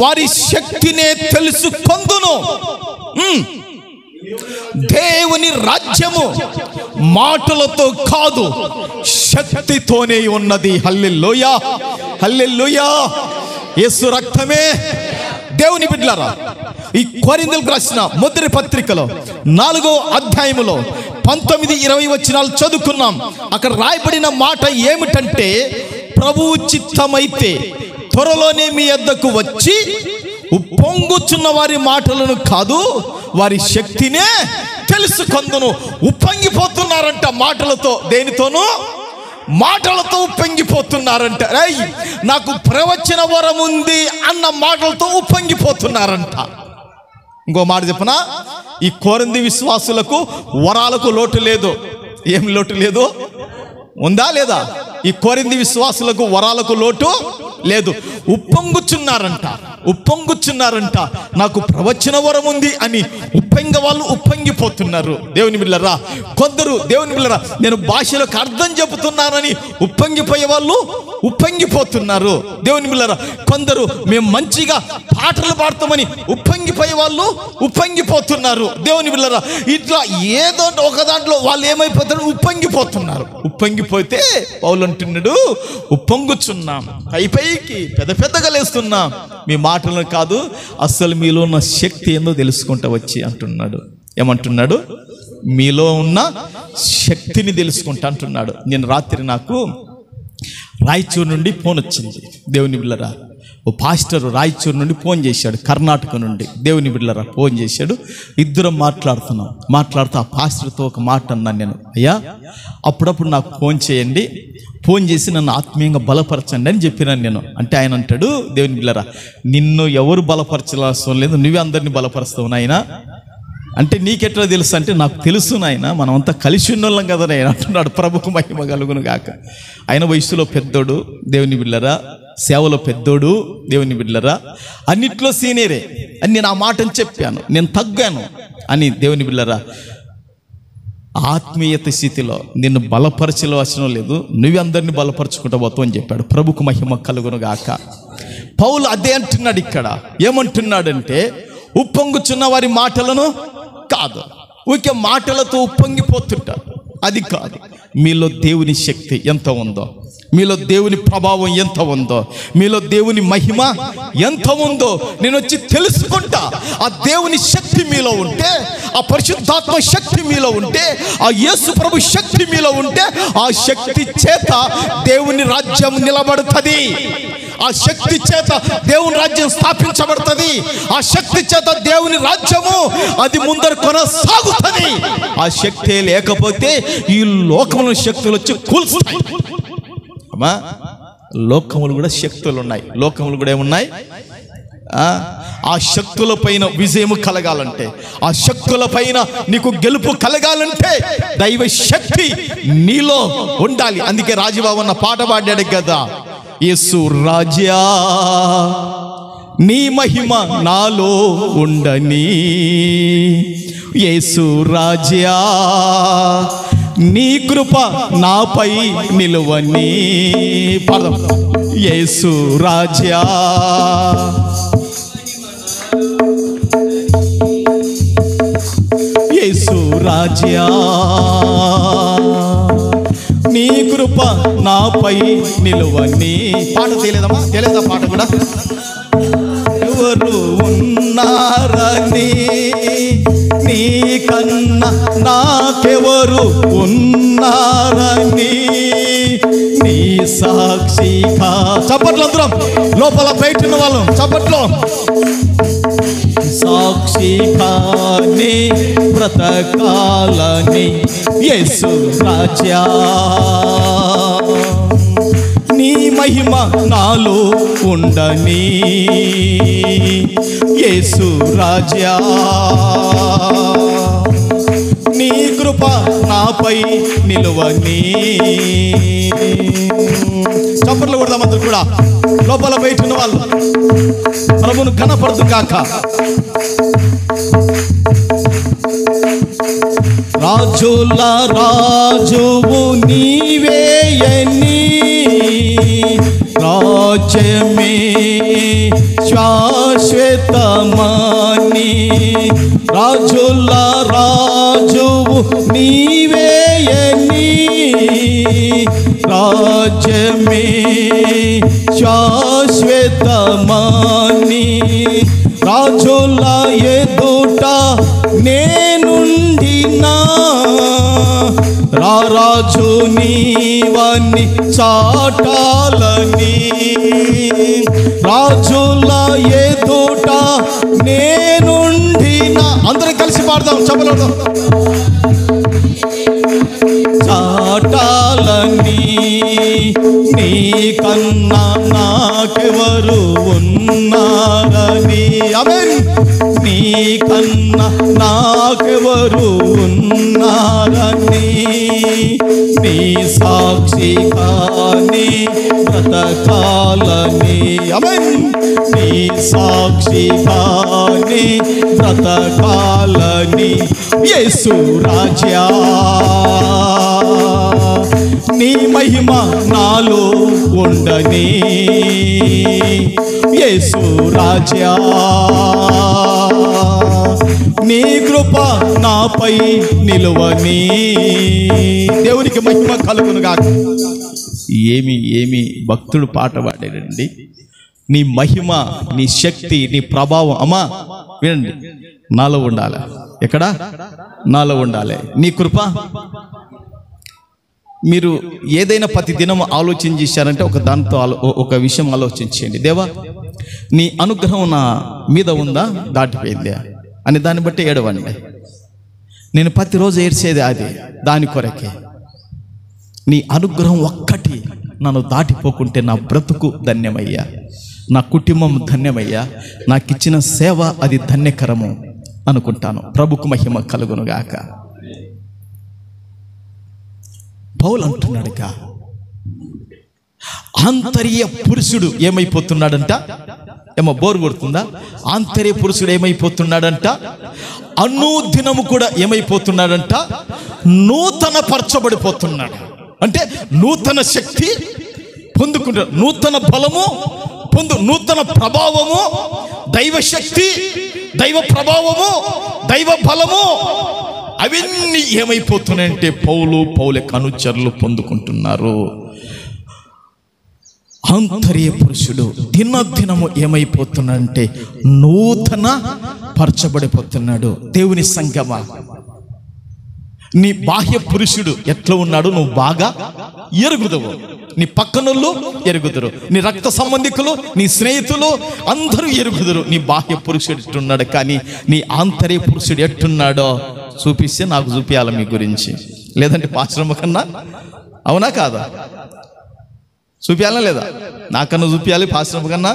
వారి శక్తినే తెలుసుకొందును. దేవుని రాజ్యము మాటలతో కాదు, శక్తితోనే ఉన్నది. హల్లెలూయా, హల్లెలూయా. యేసు రక్తమే దేవుని బిడ్డలారా, ఈ కొరింథీయులకు రాసిన మొదటి పత్రికలో 4వ అధ్యాయములో 19-20 వచనాలు చదువుకున్నాం. అక్కడ రాయబడిన మాట ఏమిటంటే, ప్రభువు చిత్తమైతే త్వరలోనే మీ యొద్దకు వచ్చి ఉప్పొంగుచున్న వారి మాటలను కాదు, వారి శక్తినే తెలుసుకొందును. ఉప్పొంగిపోతున్నారంట మాటలతో. దేనితోనూ? మాటలతో ఉప్పొంగిపోతున్నారంట. నాకు ప్రవచన వరం ఉంది అన్న మాటలతో ఉప్పొంగిపోతున్నారంట. ఇంకో మాట చెప్పనా, ఈ కొరింథీ విశ్వాసులకు వరాలకు లోటు లేదు. ఏం లోటు లేదు? ఉందా లేదా? ఈ కొరింథీ విశ్వాసులకు వరాలకు లోటు లేదు. ఉప్పొంగుచున్నారంట. నాకు ప్రవచన వరం ఉంది అని వాళ్ళు ఉప్పొంగిపోతున్నారు. దేవుని బిడ్డలారా, కొందరు దేవుని బిడ్డలారా, నేను భాషలకు అర్థం చెబుతున్నానని ఉప్పొంగిపోయే వాళ్ళు ఉప్పొంగిపోతున్నారు. దేవుని బిడ్డలారా, కొందరు మేము మంచిగా పాటలు పాడతామని ఉప్పొంగిపోయే వాళ్ళు ఉప్పొంగిపోతున్నారు. దేవుని బిడ్డలారా, ఇట్లా ఏదో ఒక దాంట్లో వాళ్ళు ఏమైపోతారు? ఉప్పొంగిపోతున్నారు. ఉప్పొంగిపోతే పౌలు అంటున్నాడు, ఉప్పొంగుచున్నాం, పైకి పెద్దగా లేస్తున్నాం, మీ మాటలను కాదు, అసలు మీలో ఉన్న శక్తి ఏందో తెలుసుకుంటా వచ్చి అంటున్నాడు. ఏమంటున్నాడు? మీలో ఉన్న శక్తిని తెలుసుకుంటా అంటున్నాడు. నేను రాత్రి నాకు రాయచూరు నుండి ఫోన్ వచ్చింది. దేవుని బిడ్డలారా, ఓ పాస్టర్ రాయచూరు నుండి ఫోన్ చేశాడు, కర్ణాటక నుండి. దేవుని బిడ్డలారా, ఫోన్ చేశాడు. ఇద్దరం మాట్లాడుతూ ఆ పాస్టర్తో ఒక మాట అన్నాను నేను, అయ్యా అప్పుడప్పుడు నాకు ఫోన్ చేయండి, ఫోన్ చేసి నన్ను ఆత్మీయంగా బలపరచండి అని చెప్పినాను నేను. అంటే ఆయన అంటాడు, దేవుని బిడ్డలారా, నిన్ను ఎవరు బలపరచాల్సిన లేదు, నువ్వే అందరినీ బలపరుస్తావు నాయనా. అంటే నీకెట్లా తెలుసు అంటే, నాకు తెలుసు నాయన, మనమంతా కలిసి ఉన్నోళ్ళం కదా నాయన అంటున్నాడు. ప్రభుకు మహిమ కలుగును గాక. ఆయన వయసులో పెద్దోడు, దేవుని బిడ్డలారా, సేవలో పెద్దోడు, దేవుని బిడ్డలారా, అన్నిట్లో సీనియరే అని నేను ఆ మాటను చెప్పాను. నేను తగ్గాను అని దేవుని బిడ్డలారా, ఆత్మీయత స్థితిలో నిన్ను బలపరచవలసిన లేదు, నువ్వు అందరినీ బలపరచుకుంటూ పోతావు అని చెప్పాడు. ప్రభుకు మహిమ కలుగును గాక. పౌలు అదే అంటున్నాడు ఇక్కడ. ఏమంటున్నాడంటే, ఉప్పొంగుచున్న వారి మాటలను కాదు, ఊరికే మాటలతో ఉప్పొంగిపోతుంటారు, అది కాదు. మీలో దేవుని శక్తి ఎంత ఉందో, మీలో దేవుని ప్రభావం ఎంత ఉందో, మీలో దేవుని మహిమ ఎంత ఉందో నేను వచ్చి తెలుసుకుంటా. ఆ దేవుని శక్తి మీలో ఉంటే, ఆ పరిశుద్ధాత్మ శక్తి మీలో ఉంటే, ఆ యేసు ప్రభు శక్తి మీలో ఉంటే, ఆ శక్తి చేత దేవుని రాజ్యం నిలబడుతుంది. ఆ శక్తి చేత దేవుని రాజ్యం స్థాపించబడుతుంది. ఆ శక్తి చేత దేవుని రాజ్యము అది ముందర కొనసాగుతుంది. ఆ శక్తి లేకపోతే ఈ లోకముల శక్తులు వచ్చి కూల్స్తాయి. అమ్మా, లోకములు కూడా శక్తులు ఉన్నాయి. లోకములు కూడా ఏమున్నాయి? ఆ శక్తుల పైన విజయము కలగాలంటే, ఆ శక్తుల పైన నీకు గెలుపు కలగాలంటే దైవ శక్తి నీలో ఉండాలి. అందుకే రాజబాబు అన్న పాట పాడాడు కదా, యేసు రాజా నీ మహిమ నాలో ఉండని, యేసు రాజా నీ కృప నాపై నిలువని. పాడదాం. యేసు రాజా యేసు రాజా నీ కృప నాపై నిలువని. పాట తెలియదా పాట కూడా? ఎవరు ఉన్నారని నీకన్నా నాకెవరు ఉన్నారని నీ సాక్షిగా. చప్పట్లు అందరం, లోపల బయట ఉన్న వాళ్ళు చప్పట్లో. సాక్షిగానే బ్రతకాలని యేసు రాజా నీ మహిమ నాలో ఉండని, యేసు రాజా నీ కృప నాపై నిలువని. చప్పట్లు కొడదాం అందరూ కూడా, లోపల బయట ఉన్న వాళ్ళు. ప్రభువును ఘనపరచు కాక. రాజుల రాజువు నీవేయని, రాజ్యమే శాశ్వతమని. రాజుల రాజువు నీవేయని, రాజ్యమే శాశ్వతమని. రాజుల ఎదుట నేనుండినా రారాజు నీవని చాటాలని రాజుల ఎదుట నేనుండినా అందరం కలిసి పాడదాం చెప్పలేదు చాటాలని నీ కన్నా నాకెవరు ఉన్నారని ఆమేన్ నీ కన్నా నాకెవరు ఉన్నారని నీ సాక్షిగాని బ్రతకాలని ఆమేన్ నీ సాక్షిగాని బ్రతకాలని యేసు రాజా నీ మహిమ నాలో ఉండని యేసు రాజా నీ కృప నాపై నిలువని దేవునికి మహిమ కలుగునుగాక. ఏమి భక్తుడు పాట పాడాడండి. నీ మహిమ, నీ శక్తి, నీ ప్రభావం అమ్మా వినండి నాలో ఉండాలి. ఎక్కడ? నాలో ఉండాలి. నీ కృప. మీరు ఏదైనా ప్రతి దినం ఆలోచన చేశారంటే ఒక విషయం ఆలోచించండి. దేవా నీ అనుగ్రహం నా మీద ఉందా, దాటిపోయిందా అని దాన్ని బట్టి ఏడవండి. నేను ప్రతిరోజు ఏడ్చేది అది దాని కొరకే. నీ అనుగ్రహం ఒక్కటి నన్ను దాటిపోకుంటే నా బ్రతుకు ధన్యమయ్యా, నా కుటుంబం ధన్యమయ్యా, నాకు ఇచ్చిన సేవ అది ధన్యకరము అనుకుంటాను. ప్రభుకు మహిమ కలుగునుగాక. పౌలు అంటున్నాడుగా, ఆంతర్య పురుషుడు ఏమైపోతున్నాడంట? ఏమో బోరు కొడుతుందా? ఆంతర్య పురుషుడు ఏమైపోతున్నాడంట? అనుదినము కూడా ఏమైపోతున్నాడంట? నూతన పరచబడిపోతున్నాడు. అంటే నూతన శక్తి పొందుకుంటాడు, నూతన బలము నూతన ప్రభావము, దైవ శక్తి, దైవ ప్రభావము, దైవ బలము అవన్నీ ఏమైపోతున్నాయంటే పౌలు అనుచరులు పొందుకుంటున్నారు. ఆంతర్య పురుషుడు దినదినము ఏమైపోతున్నాడంటే నూతన పరచబడిపోతున్నాడు. దేవుని సంగమా, నీ బాహ్య పురుషుడు ఎట్లా ఉన్నాడు నువ్వు బాగా ఎరుగుదువు. నీ పక్కనోళ్ళు ఎరుగుదురు, నీ రక్త సంబంధికులు, నీ స్నేహితులు అందరూ ఎరుగుదురు నీ బాహ్య పురుషుడు ఎట్టున్నాడు. కానీ నీ ఆంతర్య పురుషుడు ఎట్టున్నాడో చూపిస్తే నాకు చూపించాలి మీ గురించి. లేదంటే పాశ్రమ కన్నా, అవునా కాదా? చూపించాలా లేదా? నాకన్నా చూపించాలి పాశ్రమ కన్నా,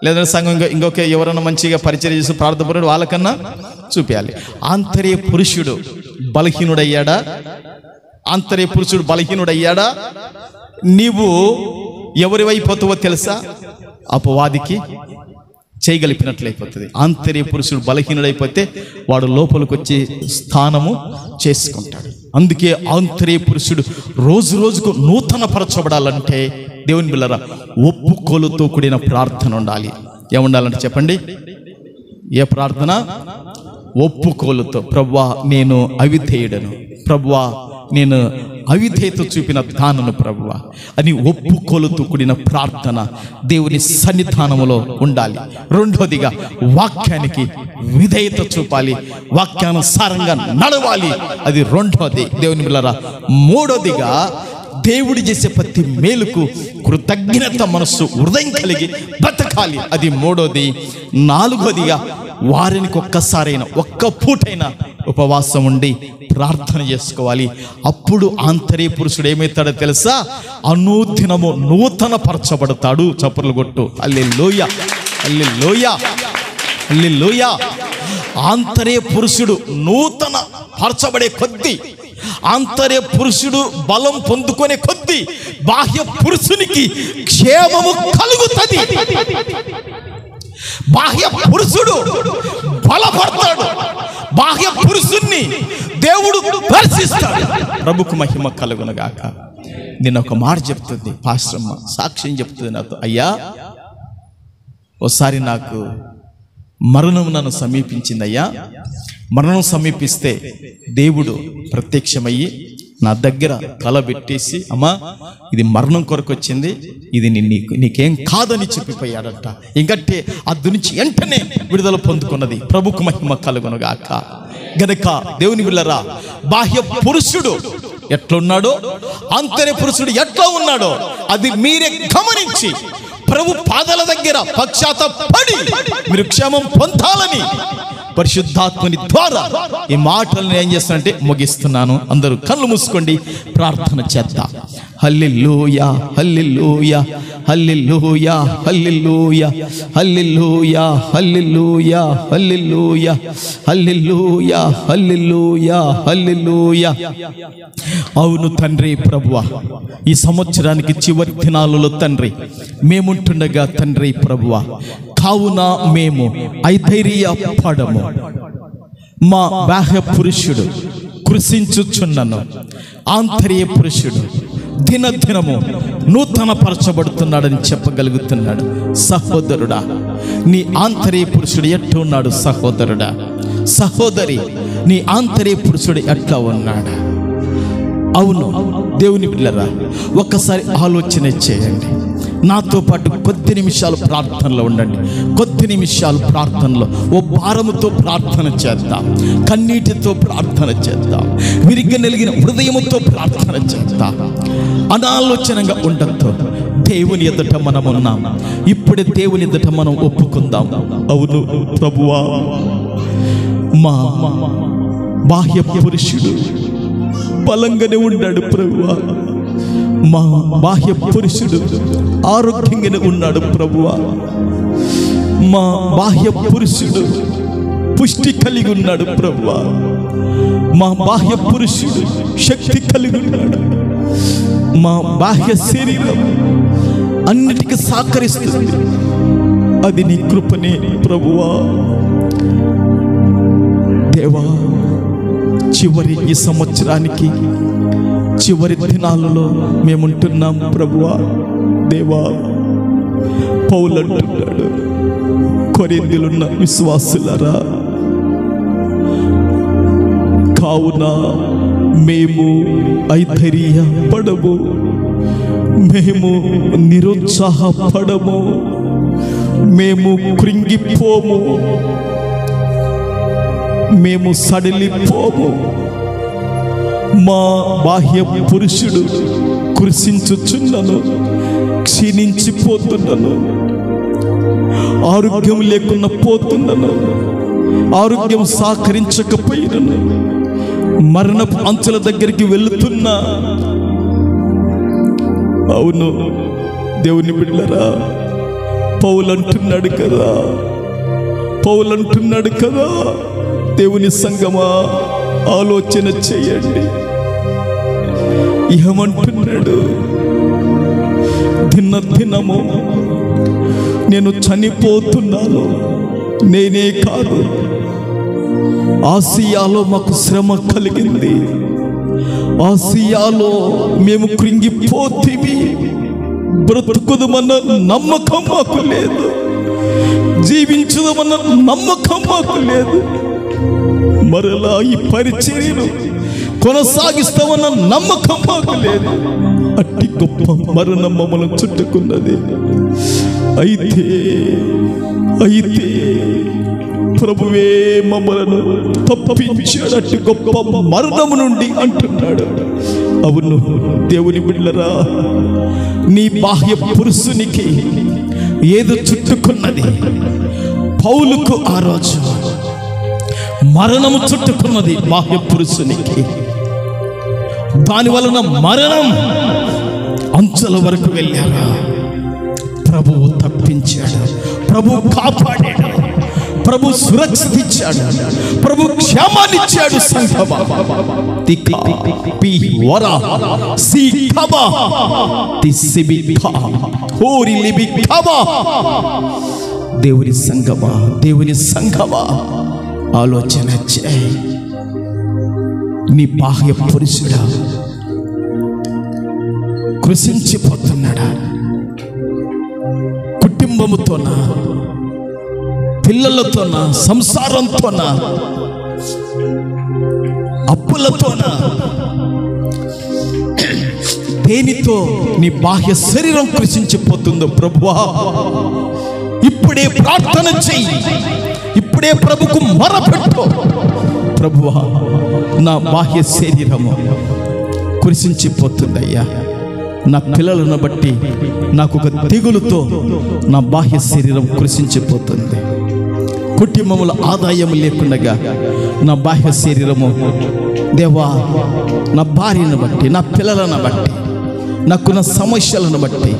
లేదంటే సంఘం ఇంకొక ఎవరన్నా మంచిగా పరిచయం చేసి ప్రార్థపడు వాళ్ళకన్నా చూపించాలి. ఆంతర్య పురుషుడు బలహీనుడయ్యాడా? ఆంతర్య పురుషుడు బలహీనుడయ్యాడా? నీవు ఎవరివైపోతావో తెలుసా? అపవాదికి చేయగలిపినట్లయిపోతుంది. ఆంతర్య పురుషుడు బలహీనుడైపోతే వాడు లోపలికి వచ్చి స్థానము చేసుకుంటాడు. అందుకే ఆంతర్య పురుషుడు రోజు రోజుకు నూతన పరచబడాలంటే దేవుని బిళ్ళరా ఒప్పుకోలుతో కూడిన ప్రార్థన ఉండాలి. ఏముండాలంటే చెప్పండి, ఏ ప్రార్థన? ఒప్పుకోలుతో. ప్రభువా నేను అవిధేయుడను, ప్రభువా నేను అవిధేయత చూపిన దానను ప్రభువా అని ఒప్పుకోలుతో కూడిన ప్రార్థన దేవుని సన్నిధానములో ఉండాలి. రెండోదిగా వాక్యానికి విధేయత చూపాలి, వాక్యానుసారంగా నడవాలి. అది రెండోది దేవుని బిళ్ళరా. మూడోదిగా దేవుడు చేసే ప్రతి మేలుకు కృతజ్ఞత మనస్సు హృదయం కలిగి బ్రతకాలి. అది మూడోది. నాలుగోదిగా వారానికి ఒక్కసారైనా ఒక్క పూటైనా ఉపవాసం ఉండి ప్రార్థన చేసుకోవాలి. అప్పుడు ఆంతర్య పురుషుడు ఏమవుతాడో తెలుసా? అనుదినము నూతన పరచబడతాడు. చప్పట్లు కొట్టు హల్లెలూయా, హల్లెలూయా, హల్లెలూయా. ఆంతర్య పురుషుడు నూతన పరచబడే కొద్దీ, ఆంతర్య పురుషుడు బలం పొందుకునే కొద్దీ బాహ్య పురుషునికి క్షేమము కలుగుతుంది. బాహ్య పురుషుడు బలపడతాడు, బాహ్య పురుషుణ్ణి దేవుడు దర్శిస్తాడు. ప్రభుకు మహిమ కలుగునుగాక. నేను ఒక మాట చెప్తుంది పాస్టమ్మ, సాక్ష్యం చెప్తుంది నాతో. అయ్యా ఒకసారి నాకు మరణం నన్ను సమీపించింది అయ్యా. మరణం సమీపిస్తే దేవుడు ప్రత్యక్షమయ్యి నా దగ్గర తల పెట్టేసి, అమ్మా ఇది మరణం కొరకు వచ్చింది, ఇది నీకేం కాదని చెప్పిపోయాడట. ఇంకట్టే అద్దు నుంచి వెంటనే విడుదల పొందుకున్నది. ప్రభుకు మహిమ కలుగునుగాక. గనుక దేవుని బిడ్డలారా, బాహ్య పురుషుడు ఎట్లున్నాడో, ఆంతర్య పురుషుడు ఎట్లా ఉన్నాడో అది మీరే గమనించి ప్రభు పాదాల దగ్గర పశ్చాత్తాపడి మీరు క్షేమం పొందాలని పరిశుద్ధాత్మని ద్వారా ఈ మాటలను ఏం చేస్తానంటే ముగిస్తున్నాను. అందరూ కళ్ళు మూసుకోండి, ప్రార్థన చేద్దాం. హల్లెలూయా హల్లెలూయా హల్లెలూయా హల్లెలూయా హల్లెలూయా హల్లెలూయా హల్లెలూయా హల్లెలూయా హల్లెలూయా హల్లెలూయా. అవును తండ్రి ప్రభువా, ఈ సంవత్సరానికి చివరి దినాలలో తండ్రి మేముంటుండగా తండ్రి ప్రభువా, కావున మేము ఐధైర్యపడము. మా బాహ్య పురుషుడు కృషించుచున్నను, ఆంతర్య పురుషుడు దినదినము నూతన పరచబడుతున్నాడని చెప్పగలుగుతున్నాడు. సహోదరుడా, నీ ఆంతర్య పురుషుడు ఎట్లా ఉన్నాడు? సహోదరుడా, సహోదరి, నీ ఆంతర్య పురుషుడు ఎట్లా ఉన్నాడు? అవును దేవుని బిడ్డలారా, ఒక్కసారి ఆలోచన చేయండి. నాతో పాటు కొద్ది నిమిషాలు ప్రార్థనలో ఉండండి. కొద్ది నిమిషాలు ప్రార్థనలో ఓ భారముతో ప్రార్థన చేద్దాం, కన్నీటితో ప్రార్థన చేద్దాం, విరిగి నలిగిన హృదయముతో ప్రార్థన చేద్దాం. అనాలోచనగా ఉండద్దు. దేవుని ఎదుట మనం ఉన్నాం. ఇప్పుడే దేవుని ఎదుట మనం ఒప్పుకుందాం. అవును ప్రభువా, మా బాహ్య పురుషుడు బలంగానే ఉన్నాడు ప్రభువా. మా బాహ్య పురుషుడు ఆరోగ్యంగానే ఉన్నాడు ప్రభువా. మా బాహ్య పురుషుడు పుష్టి కలిగి ఉన్నాడు ప్రభువా. మా బాహ్య పురుషుడు శక్తి కలిగి ఉన్నాడు. మా బాహ్య శరీరం అన్నిటికీ సహకరిస్తుంది. అది నీ కృపనే ప్రభువా. దేవా, చివరి ఈ సంవత్సరానికి చివరి దినాలలో మేముంటున్నాం ప్రభువా. దేవా, పౌలు అంటున్నాడు, కొరింథీయులున్న విశ్వాసులారా, కావున మేము ఐధైర్యపడము, మేము నిరుత్సాహపడము, మేము కృంగిపోము, మేము సడలిపోము. మా బాహ్య పురుషుడు కృషించుచున్నను, క్షీణించిపోతున్నను, ఆరోగ్యం లేకుండా పోతున్నను, ఆరోగ్యం సహకరించకపోయినను, మరణపు అంచుల దగ్గరికి వెళుతున్నా. అవును దేవుని బిడ్డలారా, పౌలు అంటున్నాడు కదా, పౌలు అంటున్నాడు కదా, దేవుని సంగమా ఆలోచన చేయండి. ఏమంటున్నాడు? దినము నేను చనిపోతున్నాను, నేనే కాదు, ఆసియాలో మాకు శ్రమ కలిగింది, ఆసియాలో మేము కృంగిపోతీవి, బ్రతుకుదమన్న నమ్మకం మాకు లేదు, జీవించుదమన్న నమ్మకం మాకు లేదు, మరలా ఈ పరిచర్యను కొనసాగిస్తామన్న నమ్మకం మాకు లేదు. అట్టి గొప్ప మరణం మమ్మల్ని చుట్టుకున్నది. అయితే ప్రభువే మమ్మలను తప్పించాడు అట్టి గొప్ప మరణము నుండి అంటున్నాడు. అవును దేవుని బిడ్డలారా, నీ బాహ్య పురుషునికి ఏదో చుట్టుకున్నది. పౌలుకు ఆ రోజు మరణము చుట్టుకున్నది బాహ్య పురుషునికి. దాని వలన మరణం అంచుల వరకు వెళ్ళారు. ప్రభువు తప్పించాడు, ప్రభు కాపాడాడు, ప్రభు సురక్షిత ఇచ్చాడు, ప్రభు క్షేమాన్నిచ్చాడు. సంఘమా దేవుని సంఘమా, దేవుని సంఘమా ఆలోచన చేయి. నీ బాహ్య పురుషుడా కృషించిపోతున్నాడా? కుటుంబముతోనా, పిల్లలతోనా, సంసారంతోనా, అప్పులతోనా, దేనితో నీ బాహ్య శరీరం కృషించిపోతుందో ప్రభువా ఇప్పుడే ప్రార్థన చెయ్యి, ఇప్పుడే ప్రభుకు మొరపెట్టు. ప్రభువా నా బాహ్య శరీరము కృషించిపోతుందయ్యా, నా పిల్లలను బట్టి నాకు ఒక తెగులుతో నా బాహ్య శరీరం కృషించిపోతుంది. కుటుంబముల ఆదాయం లేకుండా నా బాహ్య శరీరము దేవా నా భార్యను బట్టి, నా పిల్లలను బట్టి, నాకున్న సమస్యలను బట్టి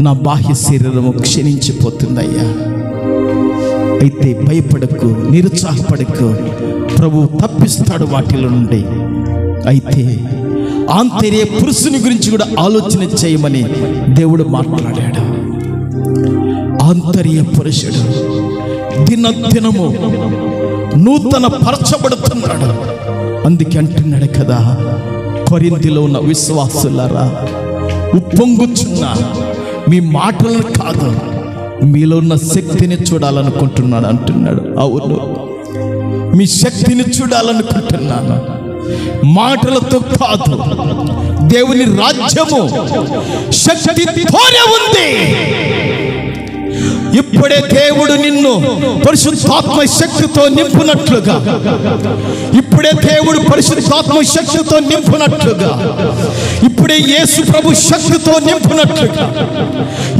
నా బాహ్య శరీరము క్షీణించిపోతుందయ్యా. అయితే భయపడకు, నిరుత్సాహపడకు, ప్రభువు తప్పిస్తాడు వాటిలో నుండి. అయితే ఆంతర్య పురుషుని గురించి కూడా ఆలోచన చేయమని దేవుడు మాట్లాడాడు. ఆంతర్య పురుషుడు దినదినము నూతన పరచబడుతున్నాడు. అందుకే అంటున్నాడు కదా, కొరింథీలో ఉన్న విశ్వాసులారా, ఉప్పొంగుచున్న మీ మాటలను కాదు మీలో ఉన్న శక్తిని చూడాలనుకుంటున్నాడు అంటున్నాడు. అవును, మీ శక్తిని చూడాలనుకుంటున్నాను, మాటలతో కాదు. దేవుని రాజ్యము శక్తితోనే ఉంది. ఇప్పుడే దేవుడు నిన్ను పరిశుద్ధాత్మ శక్తితో నింపునట్లుగా, ఇప్పుడే దేవుడు పరిశుద్ధాత్మ శక్తితో నింపునట్లుగా, ఇప్పుడే యేసు ప్రభు శక్తితో నింపునట్లుగా,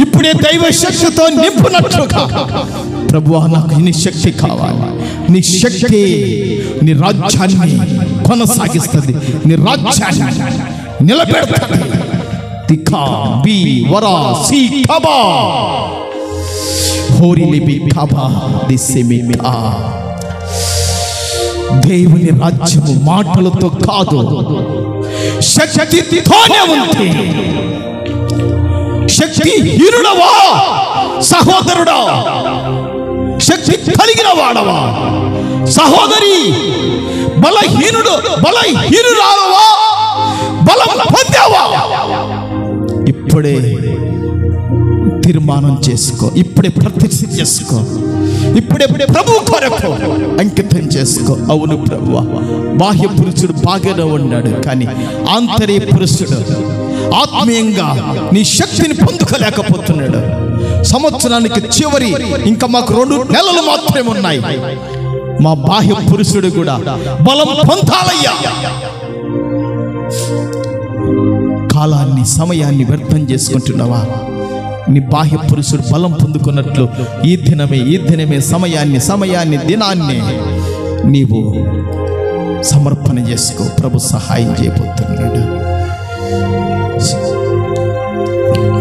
ఇప్పుడే దైవ శక్తితో నింపునట్లుగా, ప్రభువా నాకు నీ శక్తి కావాలి. నీ శక్తి నీ రాజ్యాన్ని కొనసాగిస్తుంది, నీ రాజ్యాన్ని నిలబెడుతుంది. తికా బి వరా సి కబా దేవుని రాజ్యము మాటలతో కాదు, శక్తితోనే ఉంది. శక్తి హీనుడవా సహోదరుడా, శక్తి కలిగిన వాడవా సహోదరి, బలహీనురావా, బలం పొందావా, ఇప్పుడే తీర్మానం చేసుకో, ఇప్పుడే ప్రతిష్ఠ చేసుకో, ఇప్పుడే ప్రభు కొరకు అంకితం చేసుకో. అవును ప్రభువా, బాహ్య పురుషుడు బాగానే ఉన్నాడు, కానీ ఆంతర్య పురుషుడు ఆత్మీయంగా నీ శక్తిని పొందుకోలేకపోతున్నాడు. సంవత్సరానికి చివరి ఇంకా మాకు 2 నెలలు మాత్రమే ఉన్నాయి. మా బాహ్య పురుషుడు కూడా బలం పొందాలయ్యా. కాలాన్ని, సమయాన్ని వ్యర్థం చేసుకుంటున్నావా? నీ బాహ్య పురుషుడు బలం పొందుకున్నట్లు ఈ దినమే సమయాన్ని దినాన్ని నీవు సమర్పణ చేసుకో. ప్రభు సహాయం చేయబోతున్నాడు.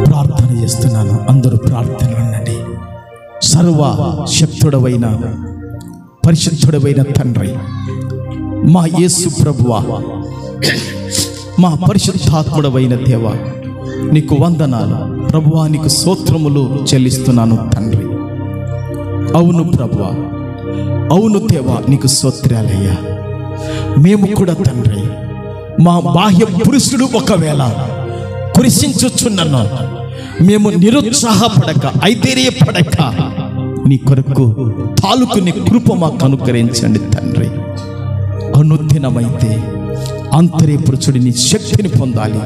ప్రార్థన చేస్తున్నాను, అందరూ ప్రార్థన ఉండండి. సర్వ శక్తుడవైన పరిశుద్ధుడవైన తండ్రి, మా యేసు ప్రభువా, మా పరిశుద్ధాత్ముడవైన దేవా, నీకు వందనాలు ప్రభువా, నీకు స్తోత్రములు చెల్లిస్తున్నాను తండ్రి. అవును ప్రభువా, అవును దేవా, నీకు స్తోత్రాలయ్యా. మేము కూడా తండ్రి, మా బాహ్య పురుషుడు ఒకవేళ కురిసించుచున్నను, మేము నిరుత్సాహపడక, ఐధైర్యపడక నీ కొరకు తాలుకుని కృప మాకు అనుగ్రహించండి తండ్రి. అనుదినమైతే ఆంతర్య పురుషుడిని శక్తిని పొందాలి,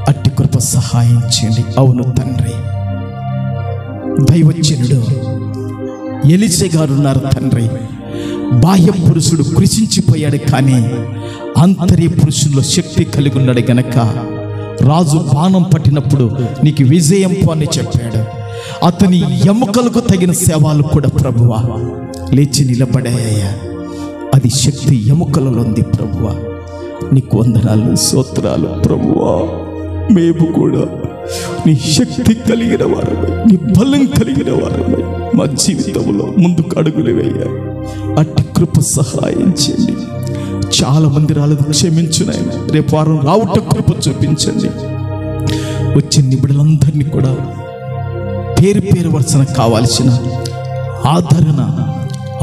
అట్టి కృప సహాయం చేయండి. అవును తండ్రి, దైవజనుడు ఎలీషా గారు ఉన్నారు తండ్రి. బాహ్య పురుషుడు కృషించిపోయాడు, కానీ ఆంతర్య పురుషుల్లో శక్తి కలిగి ఉన్నాడు గనక రాజు బాణం పట్టినప్పుడు నీకు విజయం అని చెప్పాడు. అతని ఎముకలకు తగిన సేవలు కూడా ప్రభువా లేచి నిలబడాయ్యా. అది శక్తి ఎముకలలో ఉంది ప్రభువా. నీకు వందనాలు, స్తోత్రాలు ప్రభువా. మేము కూడా నీ శక్తి కలిగిన వారమై, నీ బలం కలిగిన వారమై మా జీవితంలో ముందుకు అడుగులు వేయాలి. అట్టి కృప సహాయం చేయండి. చాలా మంది రాలేదు, క్షమించు నాయన. రేపు వారం రావుట కృప చూపించండి. వచ్చిన నిబిడలందరినీ కూడా పేరు వరుసన కావాల్సిన ఆదరణ,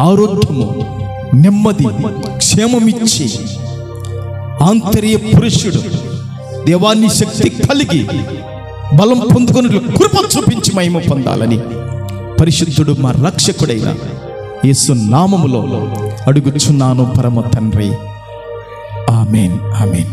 ఆరోగ్యము, నెమ్మది, క్షేమమిచ్చి ఆంతర్య పురుషుడు దేవాన్ని శక్తి కలిగి బలం పొందుకున్నట్లు కృప చూపించి మహిమ పొందాలని పరిశుద్ధుడు మా రక్షకుడైన యేసు నామములో అడుగుచున్నాను పరమ తండ్రి. ఆమేన్, ఆమేన్.